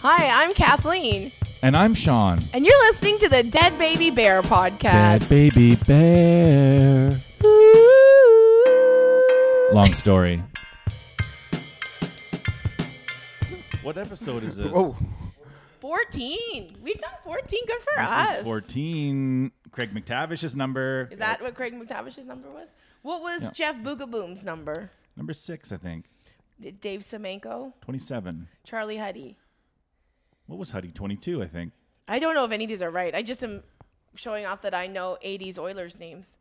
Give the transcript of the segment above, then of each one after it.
Hi, I'm Kathleen. And I'm Sean. And you're listening to the Dead Baby Bear podcast. Dead Baby Bear. Long story. What episode is this? Oh, 14. We've done 14. Good for This us. is 14. Craig McTavish's number. Is that what Craig McTavish's number was? What was Jeff Boogaboom's number? Number 6, I think. Dave Semenko? 27. Charlie Huddy? What was Huddy? 22, I think. I don't know if any of these are right. I just am showing off that I know 80s Oilers names.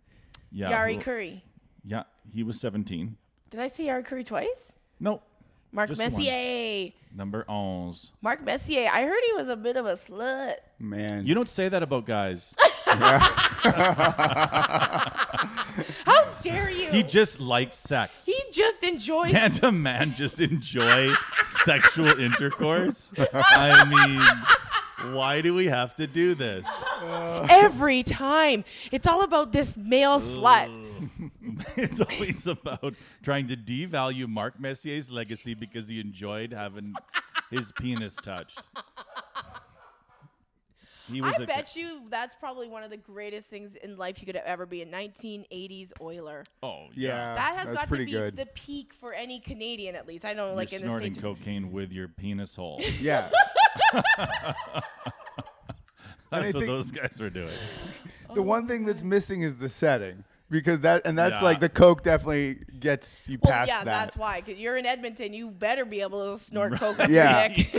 Yeah. Yari Curry. Yeah, he was 17. Did I say Yari Curry twice? Nope. Mark Just Messier. Number 11. Mark Messier. I heard he was a bit of a slut. man. You don't say that about guys. How dare you? He just likes sex. He just enjoys. Can't a man just enjoy sexual intercourse? I mean, why do we have to do this? Every time. It's all about this male slut. It's always about trying to devalue Mark Messier's legacy because he enjoyed having his penis touched. I bet you that's probably one of the greatest things in life you could ever be, a 1980s Oiler. Oh, Yeah. That has that's got to pretty be good. the peak for any Canadian, at least. I don't know, like You're in the snorting States. cocaine with your penis hole. Yeah. That's what think- those guys were doing. The one thing that's missing is the setting. Because that's Yeah. like the coke definitely gets you Well, past yeah, that. that's why. 'Cause you're in Edmonton, you better be able to snort coke up Yeah. your dick.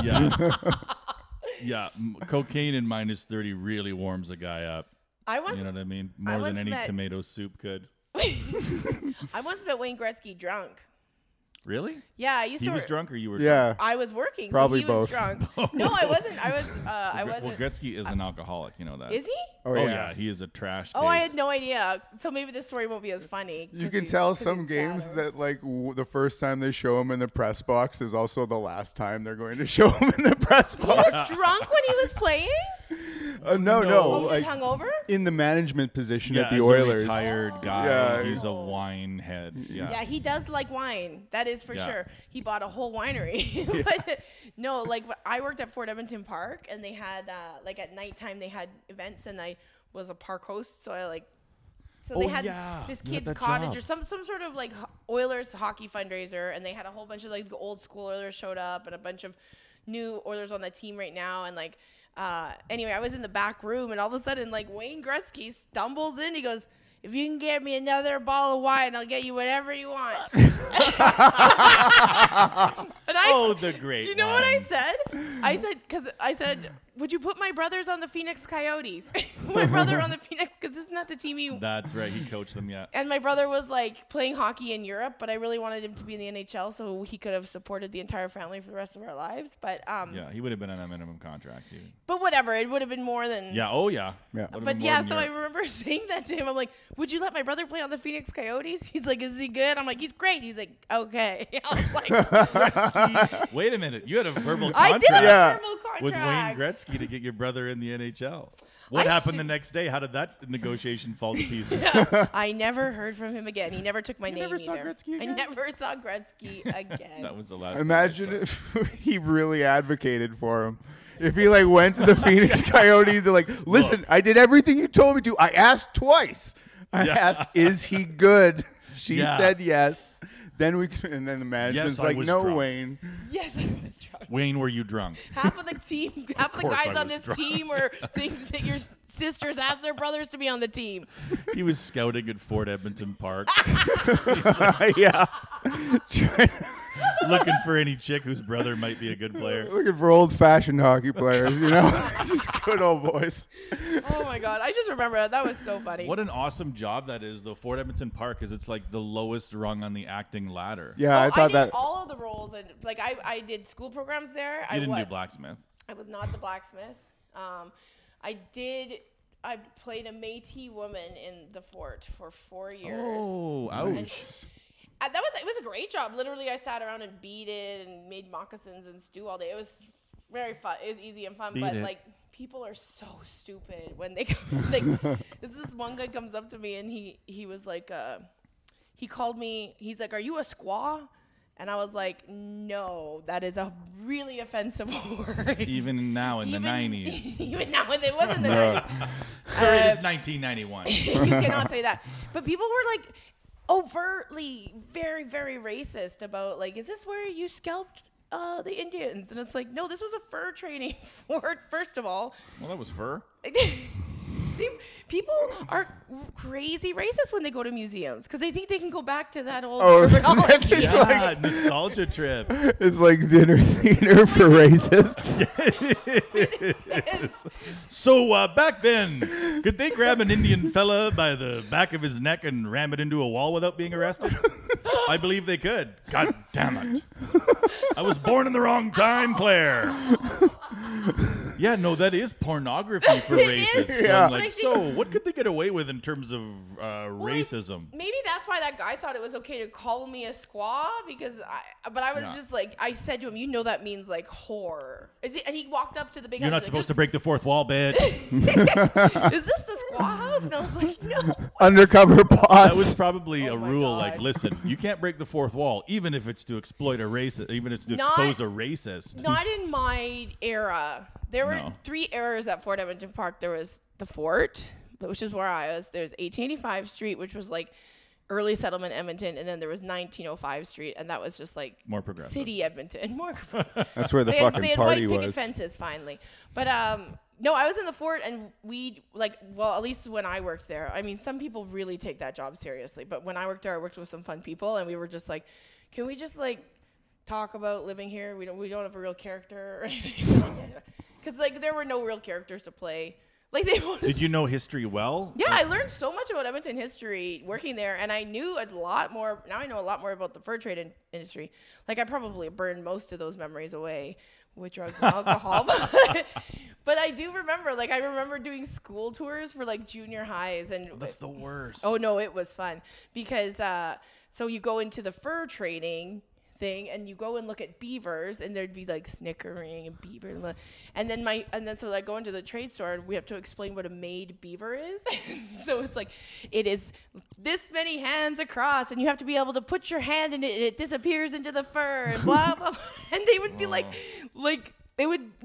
Yeah. Yeah. Cocaine in minus 30 really warms a guy up. I once, You know what I mean? More than once any met- tomato soup could. I once met Wayne Gretzky drunk. Really? Yeah, I used He to. was drunk or you were Yeah. I was working, Probably so he was both. drunk. No, I wasn't. I was. I Well, wasn't. Gretzky is an alcoholic. You know that. Is he? Oh, Oh, yeah. yeah. He is a trash Oh, I case. had no idea. So maybe this story won't be as funny. You can tell some games that like the first time they show him in the press box is also the last time they're going to show him in the press He box. was drunk when he was playing. No, Oh, like just hungover. in the management position Yeah, at the as Oilers. a retired guy. Yeah. He's a wine head. Yeah. Yeah, he does like wine. That is for Yeah. sure. He bought a whole winery. But no, like I worked at Fort Edmonton Park, and they had like at nighttime they had events, and I was a park host, so I like. So they Oh, had yeah. this You had kid's that cottage job. or some sort of like Oilers hockey fundraiser, and they had a whole bunch of like old school Oilers showed up, and a bunch of new Oilers on the team right now, and like. Anyway, I was in the back room, and all of a sudden, like Wayne Gretzky stumbles in. He goes, "If you can get me another bottle of wine, I'll get you whatever you want." And The great. you know what I said? I said, "Would you put my brothers on the Phoenix Coyotes?" My brother on the Phoenix, because isn't that the team he? That's right. He coached them. Yeah. And my brother was like playing hockey in Europe, but I really wanted him to be in the NHL so he could have supported the entire family for the rest of our lives. But Yeah. He would have been on a minimum contract, dude. but whatever, it would have been more than. Yeah. Oh, yeah. Yeah. Would've But been more yeah, than so I your- remember saying that to him. I'm like, "Would you let my brother play on the Phoenix Coyotes?" He's like, "Is he good?" I'm like, "He's great." He's like, "Okay." I was like, Wait a minute. You had a verbal I contract did have Yeah. a verbal contract. with Wayne Gretzky to get your brother in the NHL. What I happened should- the next day? How did that negotiation fall to pieces? I never heard from him again. He never took my name never saw either. Gretzky I again? never saw Gretzky again. That was the last. Imagine time I saw if he really advocated for him. If he like went to the Phoenix Coyotes and like, listen, I did everything you told me to. I asked twice. I Yeah. asked, is he good? She Yeah. said yes. Then and then the management's Yes, I like, was no, drunk. Wayne. Yes, I was drunk. Wayne, were you drunk? Half of the team, half of the course guys I on was this drunk. team were things that your sisters asked their brothers to be on the team. He was scouting at Fort Edmonton Park, Yeah. looking for any chick whose brother might be a good player. Looking for old-fashioned hockey players, you know? Just good old boys. Oh my god, I just remember that. That was so funny. What an awesome job that is, though. Fort Edmonton Park is it's like the lowest rung on the acting ladder. Yeah, I thought did that. all of the roles, and like I did school programs there. You didn't do blacksmith. I was not the blacksmith. I played a Métis woman in the fort for 4 years. Oh, And ouch. it was a great job. Literally, I sat around and beaded and made moccasins and stew all day. It was very fun. It was easy and fun, Beat but it. like people are so stupid when they come. Like, this one guy comes up to me and he was like, he called me. He's like, "Are you a squaw?" And I was like, no, that is a really offensive word. Even now in the 90s. Even now when it was in the 90s. Sorry, it is 1991. You cannot say that. But people were like overtly very, very racist about like, is this where you scalped the Indians? And it's like, no, this was a fur training fort, first of all. Well, that was fur. People are crazy racist when they go to museums because they think they can go back to that old Oh, terminology. it's Yeah, like- nostalgia trip. It's like dinner theater for racists. So back then, could they grab an Indian fella by the back of his neck and ram it into a wall without being arrested? I believe they could. God damn it. I was born in the wrong time, Claire. Yeah, no, that is pornography for racists. Yeah. I'm like, so what could they get away with in terms of racism? Maybe that's why that guy thought it was okay to call me a squaw because I was just like, I said to him, you know that means like whore. And he walked up to the big You're house. not supposed to break the fourth wall, bitch. Is this the squaw house? And I was like, no. Undercover boss. That was probably Oh a my rule. God. Like, listen, you can't break the fourth wall, even if it's to exploit a racist, even if it's to expose a racist. Not in my era. There were No. 3 eras at Fort Edmonton Park. There was the fort, which is where I was. There's 1885 Street, which was like early settlement Edmonton, and then there was 1905 Street, and that was just like More progressive. city Edmonton. More. That's where the they had fucking white party picket was. fences finally, but no, I was in the fort, and we at least when I worked there. I mean, some people really take that job seriously, but when I worked there, I worked with some fun people, and we were just like, can we just like talk about living here? We don't have a real character or anything. Because like there were no real characters to play. Like they Did you know history well? Yeah, I learned so much about Edmonton history working there, and I knew a lot more. Now I know a lot more about the fur trade industry. Like I probably burned most of those memories away with drugs and alcohol, but I do remember. Like I remember doing school tours for like junior highs, and That's the worst. oh no, it was fun because so you go into the fur trading thing and you go and look at beavers and there'd be like snickering and beaver and then so I go into the trade store and we have to explain what a made beaver is. So it's like it is this many hands across and you have to be able to put your hand in it and it disappears into the fur and blah blah, blah. And they would be like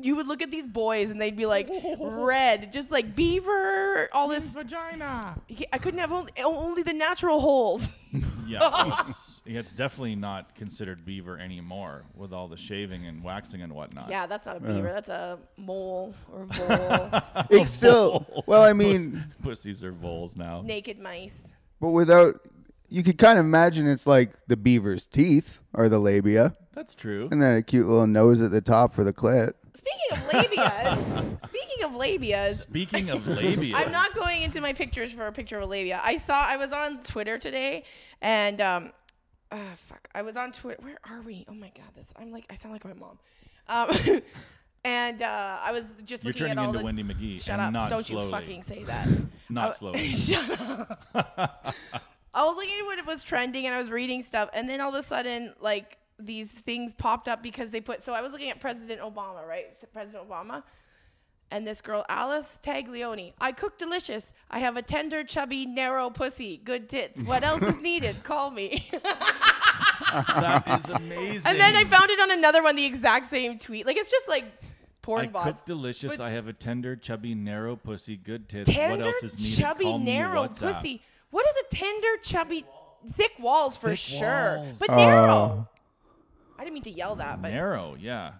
you would look at these boys and they'd be like red, just like beaver, all this vagina. I couldn't have only the natural holes. Yeah, it's definitely not considered beaver anymore with all the shaving and waxing and whatnot. Yeah, that's not a beaver. That's a mole or vole. It's still, well, I mean, Pussies are voles now. Naked mice. but without, you could kind of imagine it's like the beaver's teeth or the labia, That's true. and then a cute little nose at the top for the clit. Speaking of labias, Speaking of labia, I'm not going into my pictures for a picture of a labia. I was on Twitter today, and I was on Twitter. Where are we? Oh my God, I sound like my mom. And I was just You're looking turning at all into the. Wendy McGee. Shut and up! Not Don't slowly. you fucking say that. Not slowly. Shut up. I was looking at what it was trending, and I was reading stuff, and then all of a sudden, like these things popped up because they put. So I was looking at President Obama, right? President Obama. And this girl, Alice Taglioni. I cook delicious. I have a tender, chubby, narrow pussy. Good tits. What else is needed? Call me. That is amazing. And then I found it on another one, the exact same tweet. Like, it's just like porn I bots. cook delicious. But I have a tender, chubby, narrow pussy. Good tits. Tender, What else is needed? chubby, Call me narrow WhatsApp. pussy. What is a tender, chubby, thick walls for Thick sure. walls. But narrow. I didn't mean to yell that, but Narrow, yeah.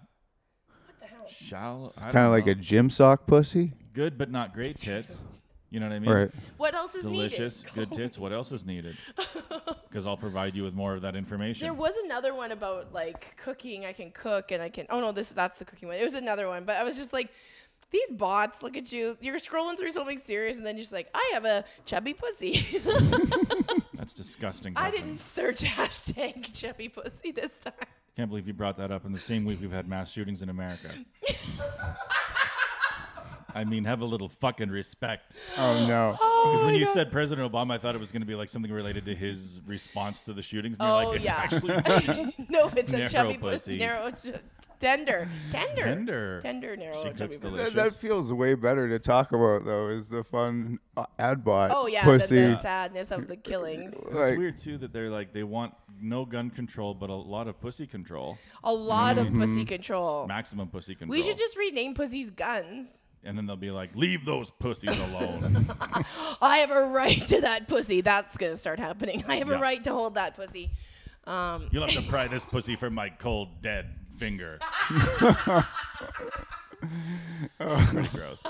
what the hell? Shallow. Kind of like a gym sock pussy. good but not great tits. You know what I mean? Right. What else is Delicious, needed? good tits. What else is needed? Because I'll provide you with more of that information. There was another one about like cooking. I can cook and I can. Oh no, that's the cooking one. It was another one, but I was just like, these bots. Look at you. You're scrolling through something serious, and then you're just like, I have a chubby pussy. That's disgusting. I Kathleen. didn't search hashtag chubby pussy this time. Can't believe you brought that up in the same week we've had mass shootings in America. I mean, have a little fucking respect. Oh no. Because when you said President Obama, I thought it was going to be like something related to his response to the shootings. And you're like, it's actually no, it's a narrow chubby pussy. Narrow, tender, Tender, narrow, She and chubby cooks pussy. delicious. That feels way better to talk about though. Is the fun ad bot? Oh yeah, pussy. the sadness of the killings. It's Like, weird too that they're like they want no gun control, but a lot of pussy control, A lot of pussy control. maximum pussy control. We should just rename pussies guns. and then they'll be like, leave those pussies alone. I have a right to that pussy. That's gonna start happening. I have a Yeah. right to hold that pussy. You'll have to pry this pussy from my cold dead finger. Pretty gross.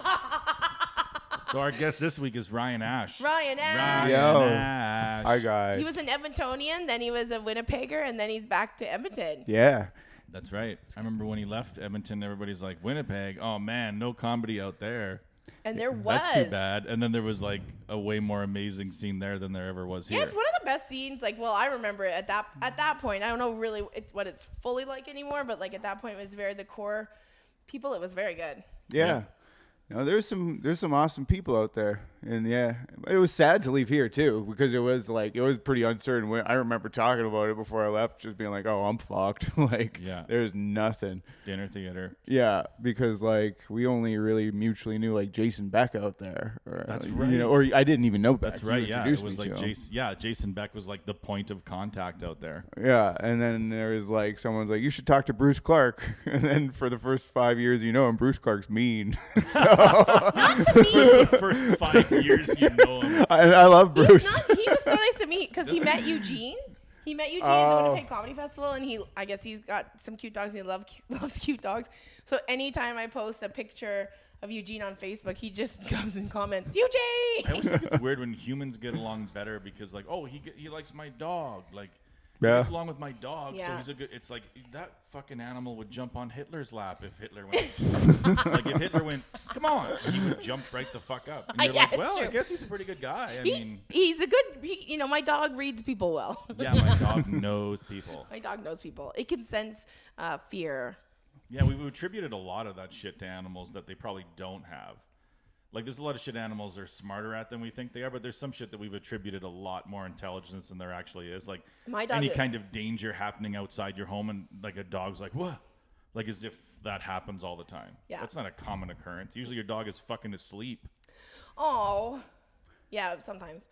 So our guest this week is Ryan Ash. Ryan Ash. Yo. Ash. hi guys. He was an Edmontonian, then he was a Winnipegger, and then he's back to Edmonton. Yeah. That's right. I remember when he left Edmonton, everybody's like, Winnipeg, oh man, no comedy out there. And there was. That's too bad. And then there was like a way more amazing scene there than there ever was here. Yeah, it's one of the best scenes. Like, well, I remember it at that point. I don't know really what it's fully like anymore, but like at that point, it was very the core people. It was very good. Yeah. No, there's some awesome people out there, and yeah, it was sad to leave here too because it was pretty uncertain. I remember talking about it before I left, just being like, "Oh, I'm fucked." Like, Yeah. there's nothing. Dinner theater. Yeah, because like we only really mutually knew like Jason Beck out there. Or, That's You right. know, or I didn't even know Beck. That's You right. Yeah, it introduced was me like to him. Jason. Yeah, Jason Beck was like the point of contact out there. Yeah, and then there was like someone's like, "You should talk to Bruce Clark," and then for the first 5 years, you know him, Bruce Clark's mean. Not to me. The first 5 years, you know him. I love Bruce. He was so nice to me because he met Eugene. He met Eugene at the Winnipeg Comedy Festival, and I guess he's got some cute dogs, and he loves cute dogs. So anytime I post a picture of Eugene on Facebook, he just comes and comments, Eugene! I always think it's weird when humans get along better because, like, oh, he likes my dog. Like, Yeah. he gets along with my dog, so Yeah. he's a good. It's like that fucking animal would jump on Hitler's lap if Hitler went. Like, if Hitler went, come on, he would jump right the fuck up. And you're Yeah, like, it's well, I true. guess he's a pretty good guy. I mean, He's a good, my dog reads people well. yeah, my dog knows people. My dog knows people. It can sense fear. Yeah, we've attributed a lot of that shit to animals that they probably don't have. Like, there's a lot of shit animals are smarter at than we think they are, but there's some shit that we've attributed a lot more intelligence than there actually is. Like, My dog any is- kind of danger happening outside your home, and like a dog's like, what? Like, as if that happens all the time. Yeah. That's not a common occurrence. Usually your dog is fucking asleep. Oh, yeah, sometimes.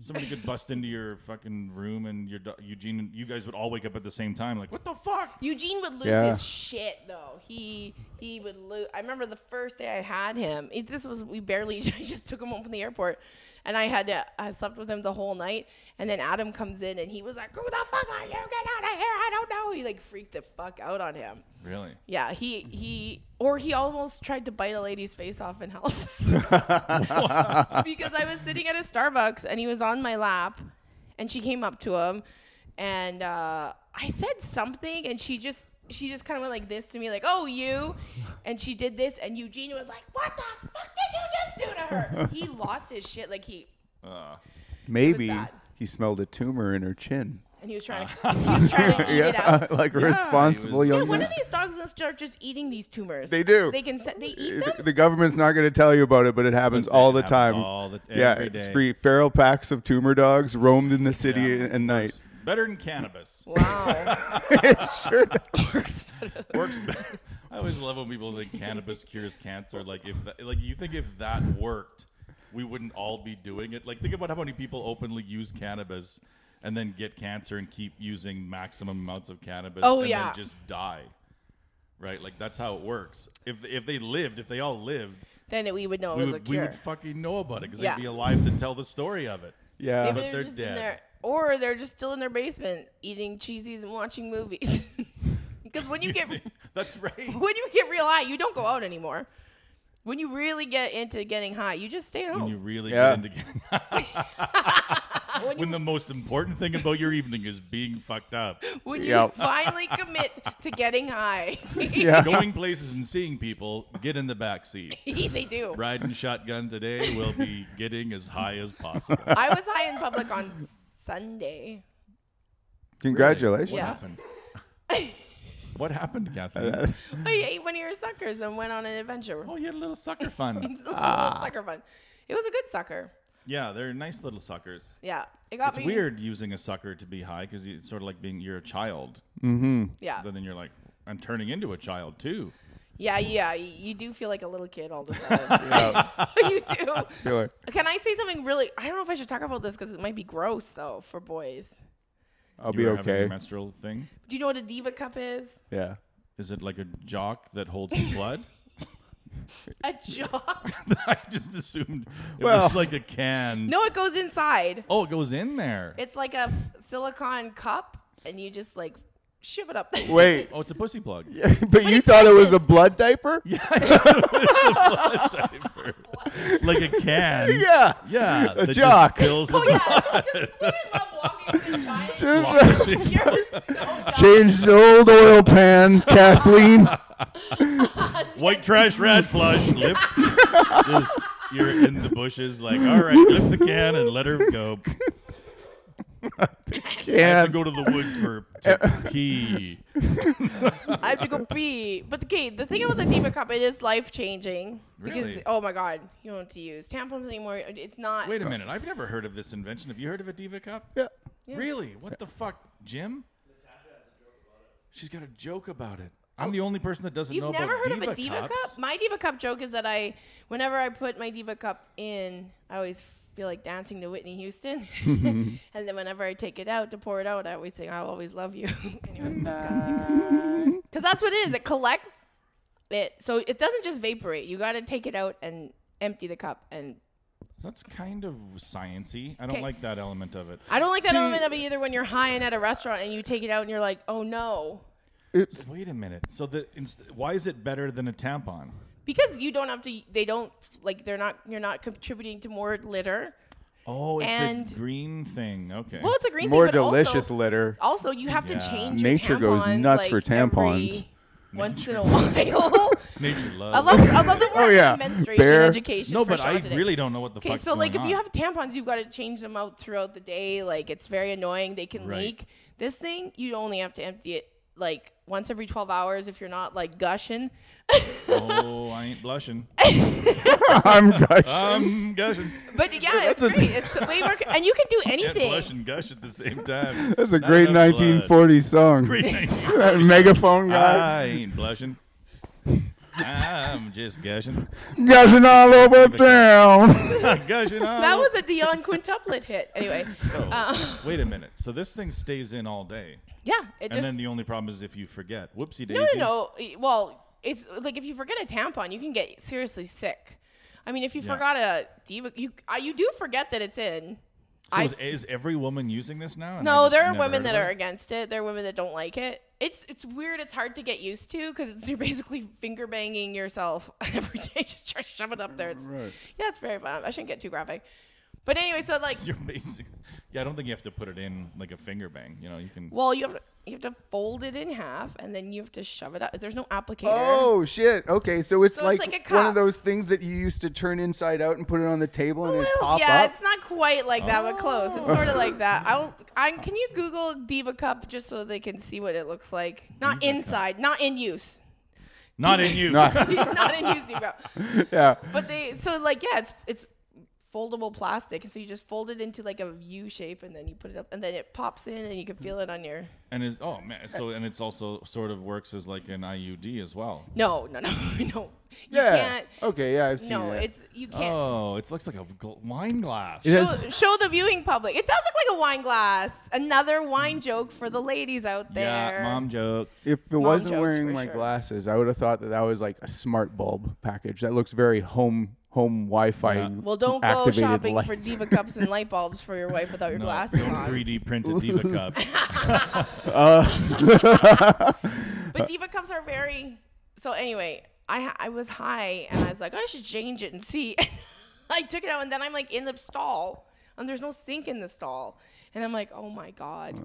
Somebody could bust into your fucking room, and your Eugene and you guys would all wake up at the same time. Like, what the fuck? Eugene would lose Yeah. his shit though. He would lose. I remember the first day I had him. I just took him home from the airport, and I slept with him the whole night. And then Adam comes in, and he was like, "Who the fuck are you? Get out of here! I don't know." He like freaked the fuck out on him. Really? Yeah, he almost tried to bite a lady's face off in Halifax because I was sitting at a Starbucks and he was on my lap, and she came up to him, and I said something, and she just kind of went like this to me, like, "Oh, you," and she did this, and Eugene was like, "What the fuck did you just do to her?" He lost his shit, like Maybe bad. he smelled a tumor in her chin. and he was trying to eat it out. Like a Yeah, responsible he was- Yeah, young when man. are these dogs gonna start just eating these tumors? They do. They eat them. The government's not going to tell you about it, but it happens It all the happens time. every It's day. free. Feral packs of tumor dogs roamed in the city Yeah. at night. Better than cannabis. Wow. It sure does. Works better. I always love when people think cannabis cures cancer. Like, you think if that worked, we wouldn't all be doing it. Like, think about how many people openly use cannabis and then get cancer and keep using maximum amounts of cannabis and yeah. then just die. Right? Like, that's how it works. If they all lived, Then we would know we it was a would, we cure. would fucking know about it because Yeah. they'd be alive to tell the story of it. Yeah. Maybe but they're they're just dead. in there, or they're just still in their basement eating cheesies and watching movies. Because when you get That's right. real high, you don't go out anymore. When you really get into getting high, you just stay at When home. you really Yeah. get into getting when the most important thing about your evening is being fucked up. When you Yep. finally commit to getting high, Yeah. Going places and seeing people, get in the back seat. they do. Riding shotgun today will be getting as high as possible. I was high in public on Sunday. Congratulations. What Yeah. happened? What happened, Kathleen? I ate one of your suckers and went on an adventure. Oh, you had a little sucker fun. It's a little sucker fun. It was a good sucker. Yeah, they're nice little suckers. Yeah, it got It's me. weird using a sucker to be high because it's sort of like you're a child. Yeah. But then you're like, I'm turning into a child too. Yeah. You do feel like a little kid all the time. You do. Can I say something really? I don't know if I should talk about this because it might be gross though for boys. I'll You be were having okay. a menstrual thing. Do you know what a diva cup is? Yeah. Is it like a jock that holds the blood? A jock? I just assumed it Well- was like a can. No, it goes inside. Oh, it goes in there. It's like a silicone cup, and you just like shove it up. Wait. Oh, it's a pussy plug. But you it thought it was a catches. blood diaper? Yeah, it's a blood diaper. Like a can. Yeah. Yeah. A that jock. Just fills Oh with yeah, because women love walking with a giant. sloshing. You're so dumb. Change the old oil pan, Kathleen. White trash rat flush. Lift. Just you're in the bushes, like, all right, lift the can and let her go. I have to Can. go to the woods to pee. I have to go pee. But the thing about the diva cup, it is life changing. Because Really? oh my god, you don't have to use tampons anymore. It's not. Wait a minute, I've never heard of this invention. Have you heard of a diva cup? Yeah. Really? What the fuck, Jim? She's got a joke about it. I'm the only person that doesn't know You've about never heard diva of a diva cups. cup? My diva cup joke is that whenever I put my diva cup in, I always feel like dancing to Whitney Houston. And then whenever I take it out to pour it out, I always sing, I'll always love you. Anyway, it's disgusting. Because that's what it is. It collects it. So it doesn't just vaporate. You got to take it out and empty the cup. And That's kind of sciencey. I don't 'Kay. like that element of it. I don't like that See- element of it either when you're high and at a restaurant and you take it out and you're like, oh no. It's, Wait a minute. So why is it better than a tampon? Because you don't have to, they don't, like, you're not contributing to more litter. Oh, it's And- a green thing. Okay. Well, it's a green more thing, but delicious also, litter. Also, you have to Yeah. change Nature your goes tampons, nuts like, for tampons. every once in a while. Nature I loves. love the word Oh, yeah. menstruation Bear. education. No, for but Sean I today. really don't know what the Okay, fuck's so like going if you on. have tampons, you've got to change them out throughout the day. Like it's very annoying. They can Right. leak. This thing, you only have to empty it like once every 12 hours if you're not like gushing. Oh, I ain't blushing. I'm gushing. I'm gushing. But yeah, it's great. It's way more, and you can do Can't anything. blush and gush at the same time. That's a Not great enough blood. 1940s song. Great 19. That megaphone guy. I ain't blushing. I'm just gushing. Gushing all over town. Gushing on. That was a Dion quintuplet hit. Anyway, Wait a minute. So this thing stays in all day. yeah, it And just then the only problem is if you forget. Whoopsie daisy. no. Well, it's like if you forget a tampon, you can get seriously sick. I mean, if you Yeah. forgot a diva, you do forget that it's in. So is every woman using this now? And I No, just there are never women heard that of are it? against it. There are women that don't like it. It's weird. It's hard to get used to because you're basically finger banging yourself every day. Just try to shove it up there. It's, Yeah, it's very fun. I shouldn't get too graphic. But anyway, so like, You're basic. Yeah, I don't think you have to put it in like a finger bang. You know, you can. well, you have to fold it in half and then you have to shove it up. There's no applicator. Oh shit! Okay, so it's So it's like like a one cup. of those things that you used to turn inside out and put it on the table and it Well, pop yeah, up. it's not quite like that, but close. It's sort of like that. Can you Google Diva Cup just so they can see what it looks like? Not Diva inside, not in use. Not in use. Not- Not in use, Diva Cup. yeah. But it's foldable plastic, and so you just fold it into like a U shape, and then you put it up, and then it pops in, and you can feel it on your. And it's it's also sort of works as like an IUD as well. No. You Yeah. can't. Okay. Yeah, I've seen No, that. you can't. Oh, it looks like a wine glass. It has- Show the viewing public. It does look like a wine glass. Another wine joke for the ladies out there. Yeah, mom joke. If it Mom wasn't jokes wearing for my sure. glasses, I would have thought that was like a smart bulb package. That looks very home Wi-Fi. Yeah. Well, don't go activated shopping light. for Diva cups and light bulbs for your wife without your No, glasses don't on. 3D print a Diva cup. But Diva cups are very. So anyway, I was high and I was like, I should change it and see. I took it out and then I'm like in the stall and there's no sink in the stall, and I'm like, oh my god.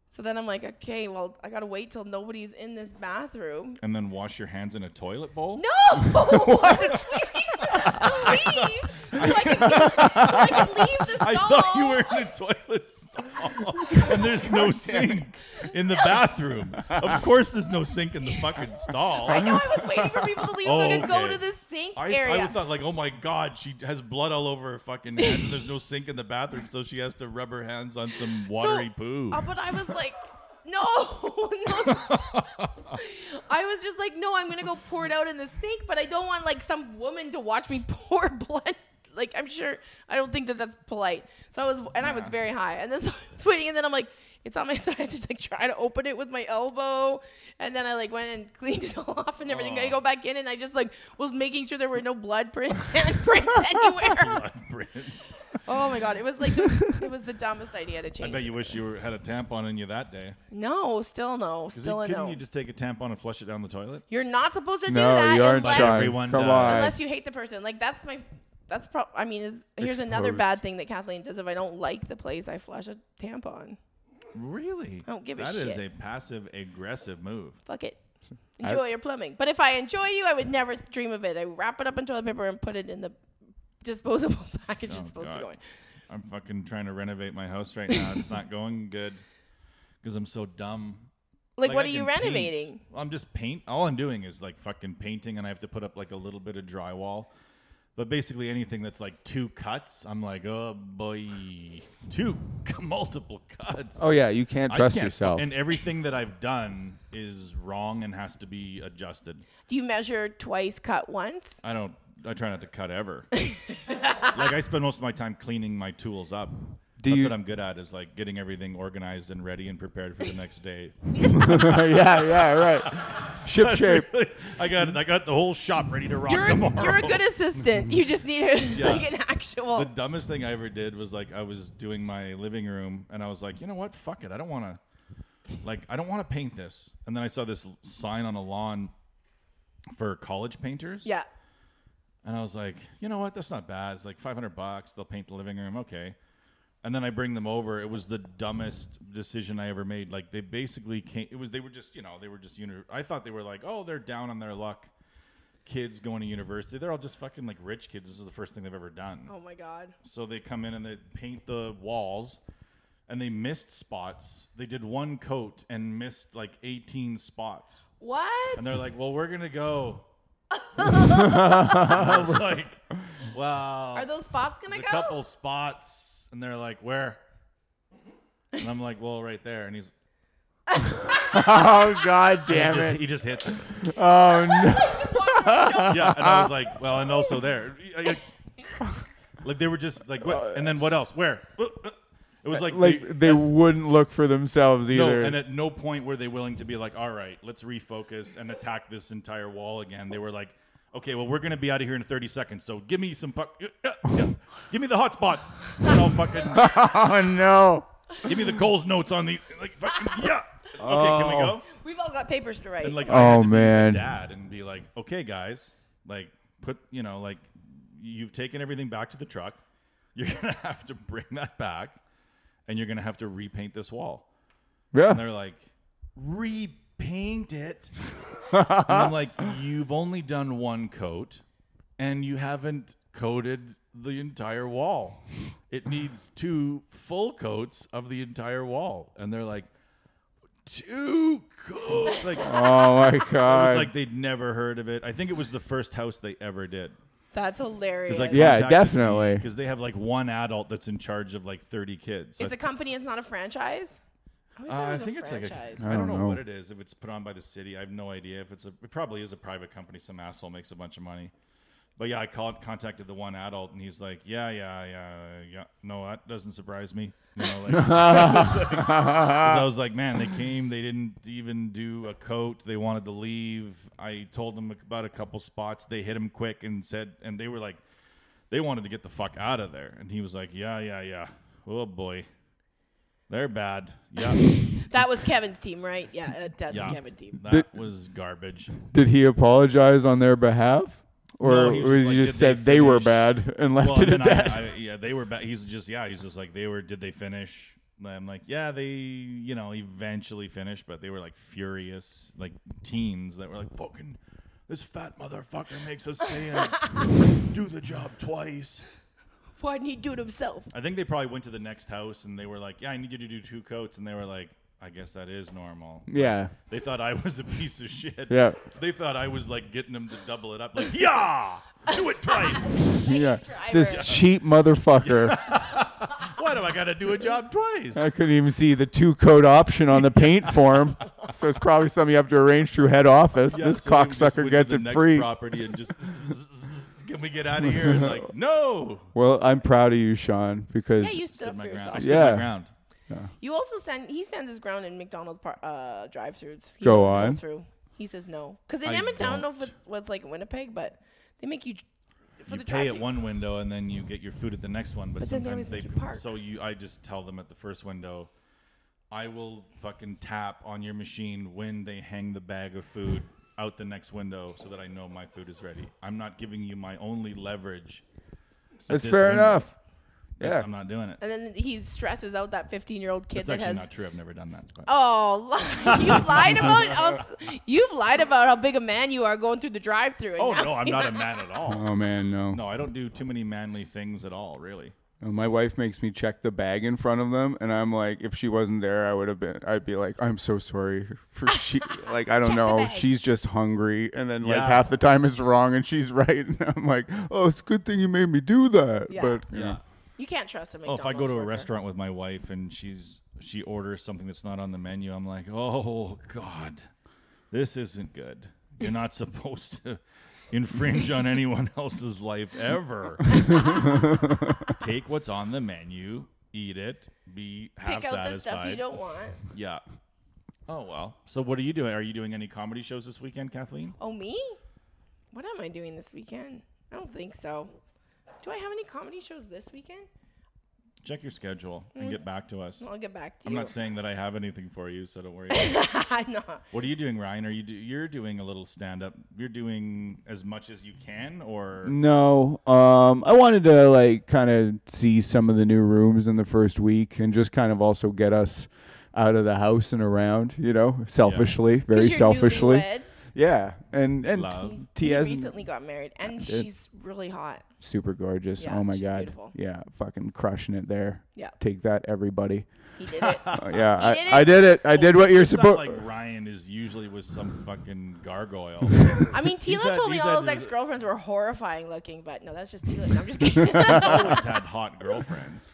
So then I'm like, okay, well, I gotta wait till nobody's in this bathroom. And then wash your hands in a toilet bowl. No! What? leave so I can leave the stall. I thought you were in the toilet stall, and there's no sink in the bathroom. Of course, there's no sink in the fucking stall. I know. I was waiting for people to leave so I could go to the sink area. I thought like, oh my god, she has blood all over her fucking hands, and there's no sink in the bathroom, so she has to rub her hands on some watery poo. But I was like, no. I was just like, no, I'm gonna go pour it out in the sink, but I don't want like some woman to watch me pour blood. Like, I'm sure, I don't think that that's polite. So I was very high, and then so I was waiting, and then I'm like, it's on my side. I just like try to open it with my elbow, and then I like went and cleaned it all off and everything. I go back in, and I just like was making sure there were no handprints anywhere. Blood prints. Oh my god, it was like it was the dumbest idea to change. I bet you wish you had a tampon in you that day. No, still no, still a no. Couldn't you just take a tampon and flush it down the toilet? You're not supposed to do No, that you aren't, unless, Sean. Everyone Come does. on. unless you hate the person. Like I mean, here's another Exposed. bad thing that Kathleen does. If I don't like the place, I flush a tampon. Really? I don't give a That shit. is a passive aggressive move. Fuck it. Enjoy your plumbing. But if I enjoy you, I would never dream of it. I wrap it up in toilet paper and put it in the disposable package it's supposed to go in. I'm fucking trying to renovate my house right now. It's not going good because I'm so dumb. Like what I are you can paint. renovating? Well, I'm just all I'm doing is like fucking painting, and I have to put up like a little bit of drywall. But basically anything that's like 2 cuts, I'm like, oh boy, multiple cuts. Oh yeah, you can't trust yourself. And everything that I've done is wrong and has to be adjusted. Do you measure twice, cut once? I try not to cut ever. Like I spend most of my time cleaning my tools up. That's what I'm good at, is like getting everything organized and ready and prepared for the next day. yeah, right. Ship shape. Really, I got the whole shop ready to rock tomorrow. You're a good assistant. You just need like an actual. The dumbest thing I ever did was like I was doing my living room and I was like, you know what? Fuck it. I don't want to paint this. And then I saw this sign on a lawn for college painters. Yeah. And I was like, you know what? That's not bad. It's like $500. They'll paint the living room. Okay. And then I bring them over. It was the dumbest decision I ever made. Like they basically I thought they were like, oh, they're down on their luck. Kids going to university. They're all just fucking like rich kids. This is the first thing they've ever done. Oh my God. So they come in and they paint the walls and they missed spots. They did one coat and missed like 18 spots. What? And they're like, well, we're going to go. I was like, wow. Are those spots going to go? A couple spots. And they're like, where? And I'm like, well, right there. And he's Oh god damn it. He just hits it. Oh no. Yeah, and I was like, well, and also there. Like they were just like, what? And then what else? Where? It was like they wouldn't look for themselves either. No, and at no point were they willing to be like, all right, let's refocus and attack this entire wall again. They were like, okay, well, we're going to be out of here in 30 seconds, so give me some give me the hot spots. And I'll fucking Oh no. give me the Coles notes on the fucking Okay, can we go? We've all got papers to write. And I had to be man. my dad and be like, okay, guys, put you've taken everything back to the truck. You're gonna have to bring that back, and you're gonna have to repaint this wall. Yeah. And they're like, repaint it. And I'm like, you've only done one coat, and you haven't coated the entire wall. It needs 2 full coats of the entire wall. And they're like, 2 coats? Like, oh my god. It was like they'd never heard of it. I think it was the first house they ever did. That's hilarious. Yeah, definitely. Because they have one adult that's in charge of 30 kids. It's a company. It's not a franchise. I think it's I don't know what it is. If it's put on by the city, I have no idea. If it probably is a private company. Some asshole makes a bunch of money. But yeah, I contacted the one adult, and he's like, yeah. No, that doesn't surprise me. I was like, man, they came, they didn't even do a coat. They wanted to leave. I told them about a couple spots. They hit him quick and they were like, they wanted to get the fuck out of there. And he was like, yeah. Oh boy. They're bad. Yeah. That was Kevin's team, right? Yeah, that's a Kevin team. That was garbage. Did he apologize on their behalf? Or No, he was he just just like, said "Did they they were finish?" bad and left it at that? Yeah, they were bad. He's just like, did they finish? I'm like, yeah, they, eventually finished, but they were furious, teens that were like, fucking, This fat motherfucker makes us stay and do the job twice. Why didn't he do it himself? I think they probably went to the next house and they were like, yeah, I need you to do 2 coats. And they were like, I guess that is normal. Yeah. They thought I was a piece of shit. Yeah. They thought I was like getting them to double it up. Like, yeah, do it twice. Yeah. Driver. This cheap motherfucker. Why do I got to do a job twice? I couldn't even see the 2-coat option on the paint form. So it's probably something you have to arrange through head office. Yeah, This so we just cocksucker went gets to it the next free. property and just, can we get out of here? And like, no. Well, I'm proud of you, Sean, because Yeah, you stood up Stood for my ground. I yourself. stood Yeah. my ground. You also he stands his ground in McDonald's drive-thrus. He Go won't on. through. He says no. Because in I Edmonton, I don't know if don't. it was like in Winnipeg, but they make you for You the pay drive-thru. at one window and then you get your food at the next one. But But then they sometimes always make you park. so I just tell them at the first window, I will fucking tap on your machine when they hang the bag of food out the next window so that I know my food is ready. I'm not giving you my only leverage. at that's this fair window. enough. Yes, Yeah. I'm not doing it. And then he stresses out that 15-year-old kid That's that actually has. not true. I've never done that. But. Oh, you've lied about how big a man you are going through the drive-thru. and Oh, now no, I'm not a man at all. Oh, man, no. No, I don't do too many manly things at all, really. My wife makes me check the bag in front of them, and I'm like, if she wasn't there, I'd be like, I'm so sorry for she, like, I don't Check the know, bag. she's just hungry, and then like Yeah. half the time it's wrong, and she's right, and I'm like, oh, it's a good thing you made me do that, Yeah. but you Yeah. know. You can't trust a Oh, McDonald's if I go to a worker. restaurant with my wife and she orders something that's not on the menu, I'm like, oh God, this isn't good. You're not supposed to infringe on anyone else's life ever. Take what's on the menu, eat it, be half Pick out satisfied. the stuff you don't want. Yeah. Oh well. So what are you doing? Are you doing any comedy shows this weekend, Kathleen? Oh, me? What am I doing this weekend? I don't think so. Do I have any comedy shows this weekend? Check your schedule and get back to us. I'll get back to I'm you. not saying that I have anything for you, so don't worry. I'm not. What are you doing, Ryan? Are you're doing a little stand-up? You're doing as much as you can, or No, I wanted to like kind of see some of the new rooms in the first week, and just kind of also get us out of the house and around, you know, selfishly, very 'Cause you're selfishly. newlyweds. Yeah, and Love. He Tia's recently got married, and did. she's really hot. super gorgeous. Yeah, Oh my she's god, beautiful. yeah, fucking crushing it there. Yeah. Take that, everybody. He did it. Yeah, did I did it. I did what you're It's not supposed. like Ryan is usually with some fucking gargoyle. I mean, Tila had- told me he's all had his his- ex-girlfriends were horrifying looking, but no, that's just Tila. No, I'm just kidding. He's always had hot girlfriends.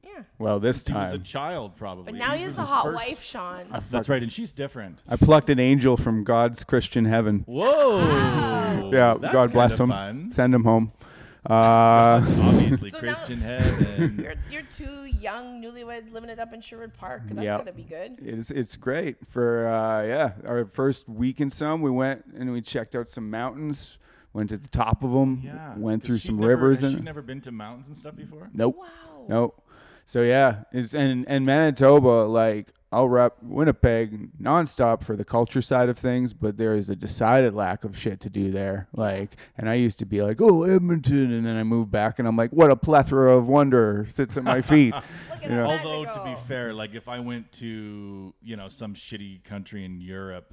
Yeah. Well, this He was a time child, probably. But now he was has a his hot first- wife, Sean. That's right, and she's different. I plucked an angel from God's Christian heaven. Whoa. Yeah, That's God bless kinda him. Fun. Send him home. Obviously, So now- Christian heaven. You're two young newlyweds living it up in Sherwood Park. That's Yep. gonna be good. It's great for our first week and some. We went and we checked out some mountains. Went to the top of them. Yeah. Went through Has she some never- rivers. Has she And never been to mountains and stuff before? nope. Wow. Nope. So yeah, and Manitoba, like I'll rep Winnipeg nonstop for the culture side of things, but there is a decided lack of shit to do there. Like, and I used to be like, oh, Edmonton, and then I moved back, and I'm like, what a plethora of wonder sits at my feet. Look at You know. that Although, to be magical. fair, like if I went to, some shitty country in Europe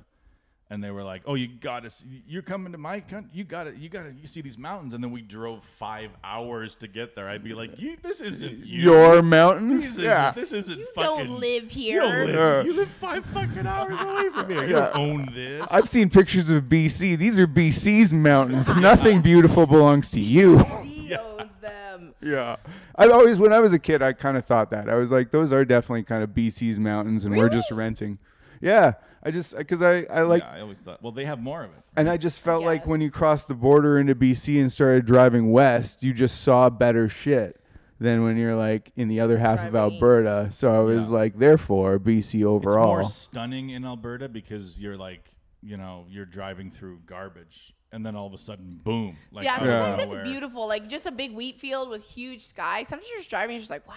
and they were like, oh, you're coming to my country, you see these mountains. And then we drove 5 hours to get there. I'd be like, this isn't you. Your mountains, yeah. This isn't You fucking. don't live You don't here. live, Yeah. you live 5 fucking hours away from here. You Yeah. don't own this. I've seen pictures of BC. These are BC's mountains. Nothing beautiful belongs to you. He owns them. Yeah. When I was a kid, I kind of thought that. I was like, those are definitely kind of BC's mountains, and we're just renting. Yeah. Because I like, I always thought, well, they have more of it. and I just felt like guess. when you crossed the border into BC and started driving west, you just saw better shit than when you're like in the other half of Driving east. Alberta. So I was Yeah. like, therefore, BC It's overall. more stunning in Alberta because you're like, you're driving through garbage. And then all of a sudden, boom. Like Yeah, out of sometimes it's nowhere. beautiful. Like just a big wheat field with huge sky. Sometimes you're just driving, you're just like, wow.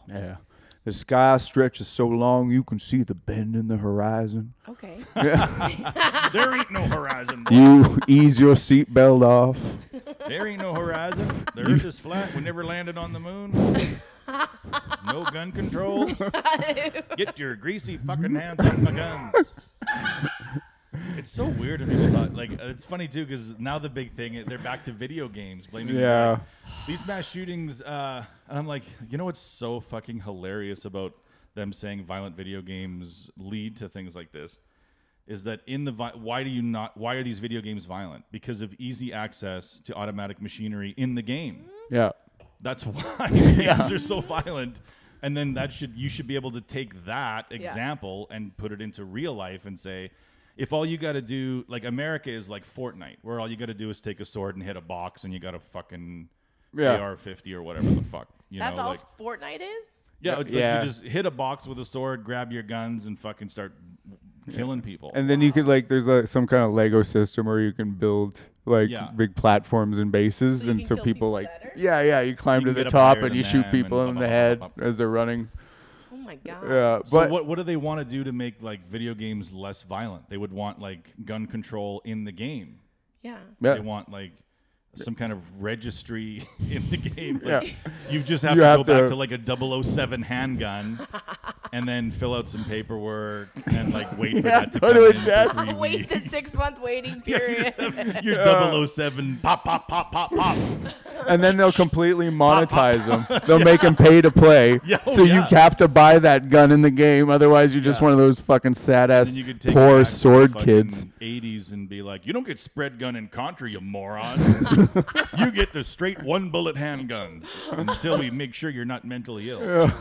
Yeah. The sky stretches so long you can see the bend in the horizon. Okay. There ain't no horizon. boy. You ease your seatbelt off. There ain't no horizon. The earth is flat. We never landed on the moon. No gun control. Get your greasy fucking hands off my guns. It's so weird when people talk. Like, it's funny too because now the big thing they're back to video games, blaming like, these mass shootings. And I'm like, you know what's so fucking hilarious about them saying violent video games lead to things like this? Is that in the why are these video games violent? Because of easy access to automatic machinery in the game. Yeah. That's why games are so violent. And then you should be able to take that example and put it into real life and say, if all you got to do, like America is like Fortnite, where all you got to do is take a sword and hit a box and you got a fucking AR-50 or whatever the fuck. That's all Fortnite is? Yeah, it's like you just hit a box with a sword, grab your guns, and fucking start killing people. And then you could there's some kind of Lego system where you can build big platforms and bases, so and so people you climb You to the get up top higher and than you shoot them people and in blah, the blah, head blah, blah. as they're running. Oh my god. Yeah, So what do they want to do to make like video games less violent? They would want like gun control in the game. Yeah. They want like some kind of registry in the game. Like, Yeah. You just have to go back to like a 007 handgun and then fill out some paperwork and like wait for that to go come to a in desk. for 3 Wait the weeks. 6-month waiting period. Your 007 pop, pop, pop, pop, pop. And then they'll completely monetize them. They'll make them pay to play. Yeah, so you have to buy that gun in the game. Otherwise, you're just one of those fucking sad-ass, And you could take poor it back to sword the kids. fucking 80s and be like, you don't get spread gun in Contra, you moron. You get the straight one-bullet handgun until we make sure you're not mentally ill.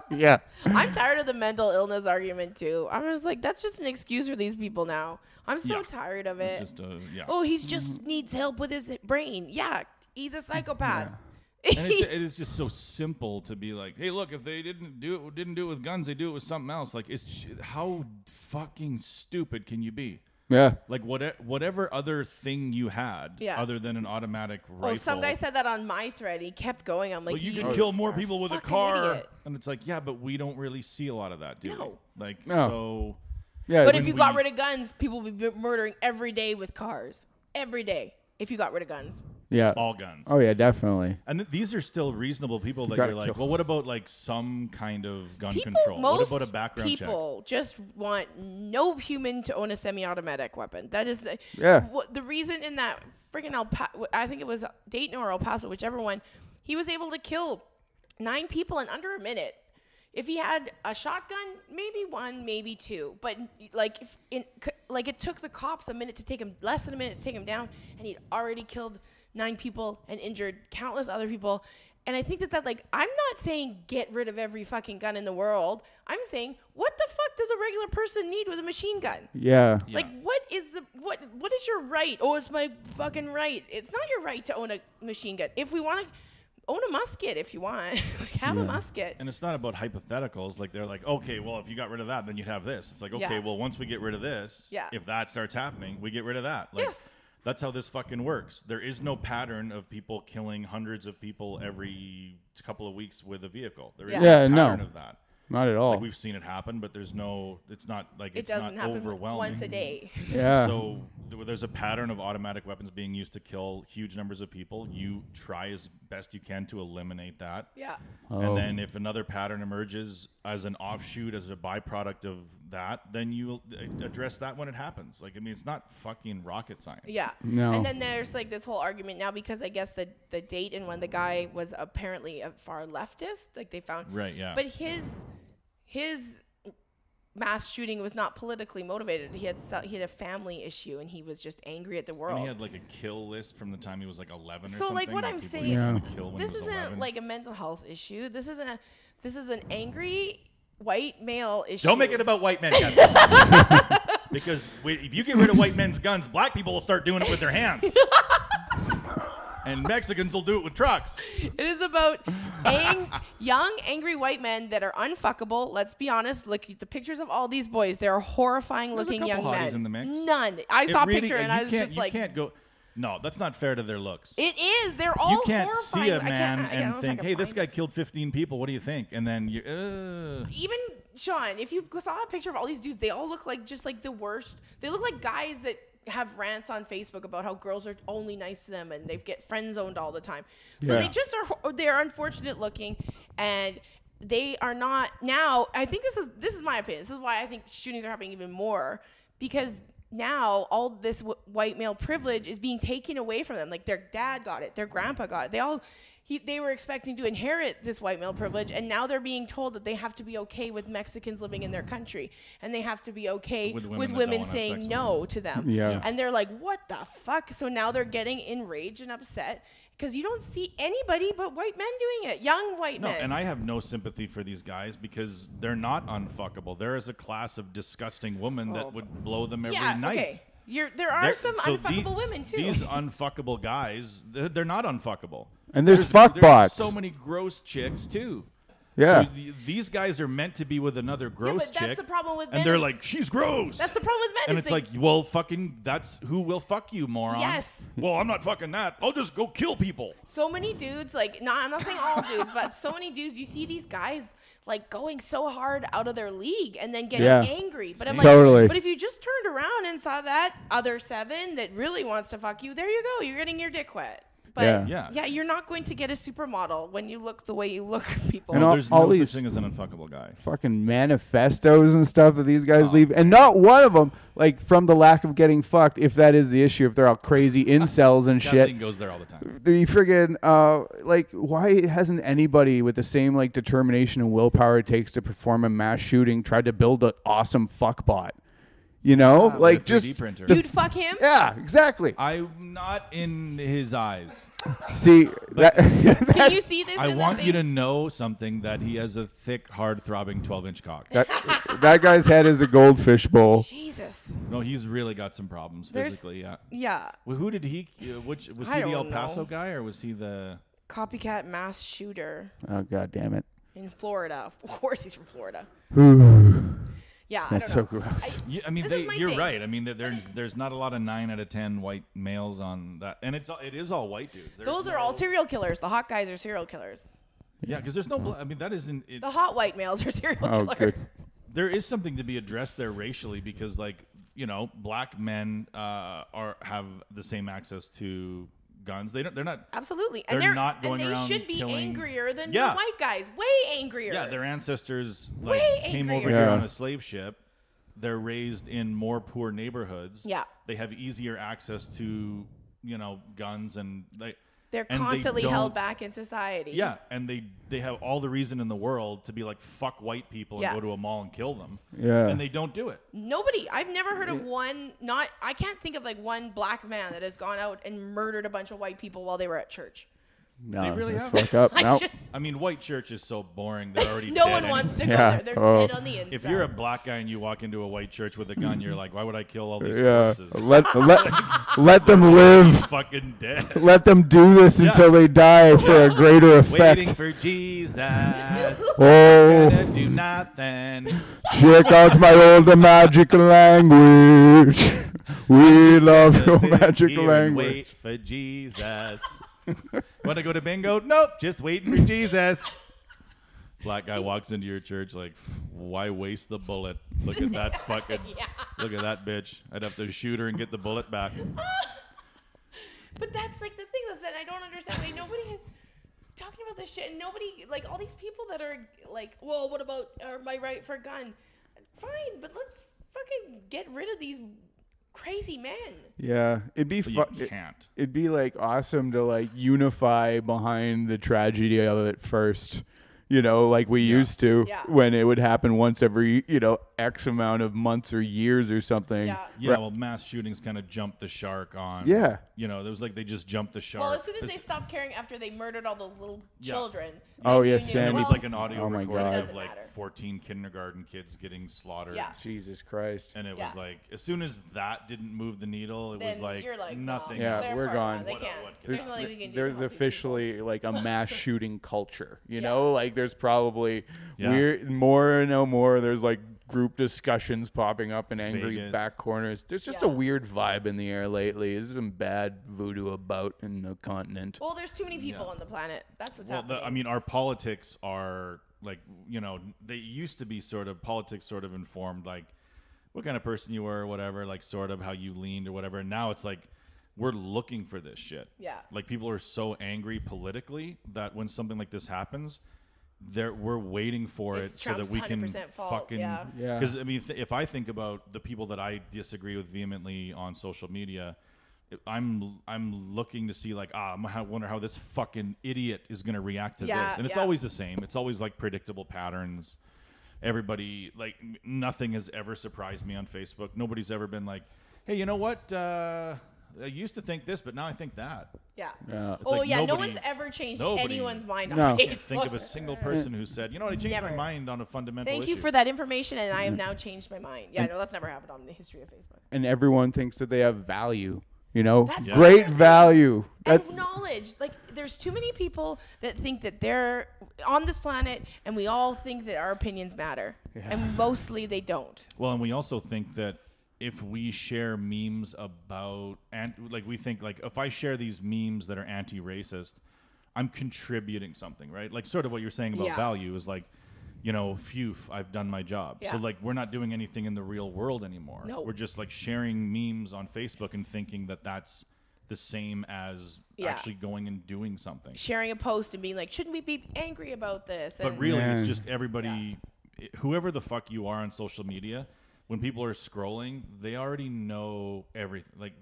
Yeah. I'm tired of the mental illness argument too. I'm just like, that's just an excuse for these people now. I'm so tired of it. It's just Oh, he's just needs help with his brain. Yeah, he's a psychopath. And it is just so simple to be like, hey, look, if they didn't do it with guns, they do it with something else. Like, how fucking stupid can you be? Yeah. Like whatever other thing you had, other than an automatic rifle. Oh, some guy said that on my thread. He kept going. I'm like, Well, you can kill more are people with a fucking car, idiot. and it's like, yeah, but we don't really see a lot of that, do we? No. Like, No. so. Yeah. But if you got rid of guns, people would be murdering every day with cars. Every day, if you got rid of guns. Yeah. All guns. Oh yeah, definitely. And these are still reasonable people that gotta you're like, kill. well, what about like some kind of gun People, control? What most about a background check? people just want no human to own a semi-automatic weapon. That is the reason in that freaking I think it was Dayton or El Paso, whichever one, he was able to kill 9 people in under a minute. If he had a shotgun, maybe 1, maybe 2, but like it took the cops less than a minute to take him down, and he'd already killed 9 people and injured countless other people. And I think that like, I'm not saying get rid of every fucking gun in the world. I'm saying, what the fuck does a regular person need with a machine gun? Yeah. Like, what is your right? Oh, it's my fucking right. It's not your right to own a machine gun. If we want to own a musket, if you want, like, have a musket. And it's not about hypotheticals. Like, they're like, okay, well, if you got rid of that, then you'd have this. It's like, okay, well, once we get rid of this, if that starts happening, we get rid of that. Like, that's how this fucking works. There is no pattern of people killing hundreds of people every couple of weeks with a vehicle. There is no pattern of that. Not at all. Like, we've seen it happen, but it's not like it doesn't not happen overwhelming. once a day. Yeah. So there's a pattern of automatic weapons being used to kill huge numbers of people. You try as best you can to eliminate that. Yeah. And then if another pattern emerges as an offshoot, as a byproduct of that, then you address that when it happens. Like, I mean, it's not fucking rocket science. Yeah. No. And then there's like this whole argument now because I guess the date and when the guy was apparently a far leftist, like they found. Right, yeah. But his mass shooting was not politically motivated. He had a family issue and he was just angry at the world. And he had like a kill list from the time he was like 11 or something. So like what I'm people saying, he was gonna kill when this he was isn't 11. like a mental health issue. This is an angry white male issue. Don't make it about white men, Kathleen. Because if you get rid of white men's guns, black people will start doing it with their hands. And Mexicans will do it with trucks. It is about young, angry white men that are unfuckable. Let's be honest. Look at the pictures of all these boys. They're horrifying looking young hotties men. in the mix. None. I saw a picture and I was just like, you can't go. No, that's not fair to their looks. it is. They're all You can't horrifying. see a I man don't know and if I think, can hey, this find guy it. killed 15 people. What do you think? And then you, Even Sean, if you saw a picture of all these dudes, they all look like just like the worst. They look like guys that have rants on Facebook about how girls are only nice to them and they get friend zoned all the time. So they just they're unfortunate looking, and they are not now. I think this is my opinion. This is why I think shootings are happening even more, because now all this white male privilege is being taken away from them. Like their dad got it, their grandpa got it. They were expecting to inherit this white male privilege, and now they're being told that they have to be okay with Mexicans living in their country, and they have to be okay with women saying no to them. Yeah. And they're like, what the fuck? So now they're getting enraged and upset because you don't see anybody but white men doing it, young white men. And I have no sympathy for these guys because they're not unfuckable. There is a class of disgusting women that would blow them every night. Okay. There are some unfuckable women too. These unfuckable guys, they're not unfuckable. And there's fuckbots. So many gross chicks too. Yeah. So these guys are meant to be with another gross but chick. that's the problem with men. And they're like, she's gross. That's the problem with men. And it's like, well, fucking, that's who will fuck you, moron. Yes. Well, I'm not fucking that. I'll just go kill people. So many dudes, like, I'm not saying all dudes, but so many dudes, you see these guys like going so hard out of their league and then getting angry. But I'm like, totally. But if you just turned around and saw that other 7 that really wants to fuck you, there you go. You're getting your dick wet. But yeah, you're not going to get a supermodel when you look the way you look, people. And There's all no these such thing as an unfuckable guy. fucking manifestos and stuff that these guys leave, and not one of them, like, from the lack of getting fucked, if that is the issue, if they're all crazy incels and shit. Kathleen goes there all the time. The friggin', like, why hasn't anybody with the same, like, determination and willpower it takes to perform a mass shooting tried to build an awesome fuck bot? You know, like, with a 3D just printer. You'd fuck him? yeah, exactly. I'm not in his eyes. See, Can you see this? I in want the you thing? to know something, that he has a thick, hard, throbbing 12-inch cock. that guy's head is a goldfish bowl. Jesus. No, he's really got some problems physically. Yeah. Yeah. Well, who did he? Was he I the El don't Paso know. guy, or was he the? Copycat mass shooter Oh, god damn it. in Florida. Of course he's from Florida. Yeah, That's I don't so know. gross. Yeah, I mean, This is my you're thing. right. I mean, there's not a lot of 9 out of 10 white males on that, and it is all white dudes. There's Those are all serial killers. The hot guys are serial killers. Yeah, because there's no. I mean, that isn't. It, The hot white males are serial Oh, killers. good. there is something to be addressed there racially, because, like, you know, black men have the same access to guns. They're not. Absolutely. They're not going and they around should be killing- angrier than Yeah. the white guys. Way angrier. Yeah, their ancestors Way came over angrier. here Yeah. on a slave ship. They're raised in more poor neighborhoods. Yeah. They have easier access to, you know, guns, and They're and they constantly don't- held back in society. Yeah, and they have all the reason in the world to be like, fuck white people and Yeah. go to a mall and kill them. Yeah. And they don't do it. Nobody. I've never heard of one. I can't think of like one black man that has gone out and murdered a bunch of white people while they were at church. No, They really that's have. fucked up. I No. just. I mean, white church is so boring. They're already No dead one anyway. wants to go Yeah. there. They're Oh. dead on the inside. If you're a black guy and you walk into a white church with a gun, you're like, why would I kill all these Yeah. corpses? Let them live. Fucking dead. Let them do this until they die for a greater Waiting effect. for Jesus. Oh, Gonna do nothing. check out my old magic language. We love your Sit magic here and language. Wait for Jesus. Want to go to bingo? Nope, just waiting for Jesus. Black guy walks into your church like, why waste the bullet? Look at that fucking, Yeah. look at that bitch. I'd have to shoot her and get the bullet back. But that's like the thing that I don't understand. Like nobody is talking about this shit, and nobody, like, all these people that are like, well, what about my right for a gun? Fine, but let's fucking get rid of these crazy men. Yeah, it'd be But you can't. It'd be like awesome to like unify behind the tragedy of it first. You know, like we used to Yeah. when it would happen once every, X amount of months or years or something. Yeah. Yeah, well, mass shootings kind of jumped the shark on. Yeah. You know, there was like they just jumped the shark. Well, as soon as they stopped caring after they murdered all those little Yeah. children. Oh, then you yes, knew, Sandy. It was well, like an audio Oh my recording God. of Doesn't like matter. 14 kindergarten kids getting slaughtered. Yeah. Jesus Christ. And it Yeah. was like, as soon as that didn't move the needle, it was then like, you're like, nothing. well, Yeah, they're we're far gone. They What- can't. what can There's nothing we can do. There's to help these officially like a mass shooting culture, you Yeah. know, like there's probably Yeah. weird more and no more. There's like group discussions popping up in angry Vegas. back corners. There's just Yeah. a weird vibe in the air lately. There's been bad voodoo about in the continent. people. Well, there's too many people on the planet. That's what's Well, happening. I mean, our politics are like, they used to be politics sort of informed like what kind of person you were or whatever, like sort of how you leaned or whatever. And now it's like, we're looking for this shit. Yeah. Like people are so angry politically that when something like this happens, we're waiting for It's it so that Trump's we can 100% fault, fucking Yeah. because I mean if I think about the people that I disagree with vehemently on social media, I'm looking to see like I wonder how this fucking idiot is going to react to Yeah, this, and it's yeah. always the same. It's always like predictable patterns. Everybody, like, nothing has ever surprised me on Facebook. Nobody's ever been like, hey, you know what? I used to think this, but now I think that. Yeah. Yeah. It's Oh like no nobody- one's ever changed nobody- anyone's mind No. on Can't Facebook. Think of a single person who said, you know what, I changed my Never. mind on a fundamental Thank issue. you for that information, and I have now changed my mind. Yeah, no, that's never happened on the history of Facebook. And everyone thinks that they have value. You know, That's the great other thing. value. And That's knowledge. Like, there's too many people that think that they're on this planet, and we all think that our opinions matter. Yeah. And mostly they don't. Well, and we also think that if we share memes about, like we think like if I share these memes that are anti-racist, I'm contributing something, right? Like sort of what you're saying about Yeah. value is like, you know, phew, I've done my job. Yeah. So like we're not doing anything in the real world anymore. No. We're just like sharing memes on Facebook and thinking that that's the same as Yeah. actually going and doing something. Sharing a post and being like, shouldn't we be angry about this? But And really, it's Yeah. just everybody, whoever the fuck you are on social media, when people are scrolling, they already know everything. Like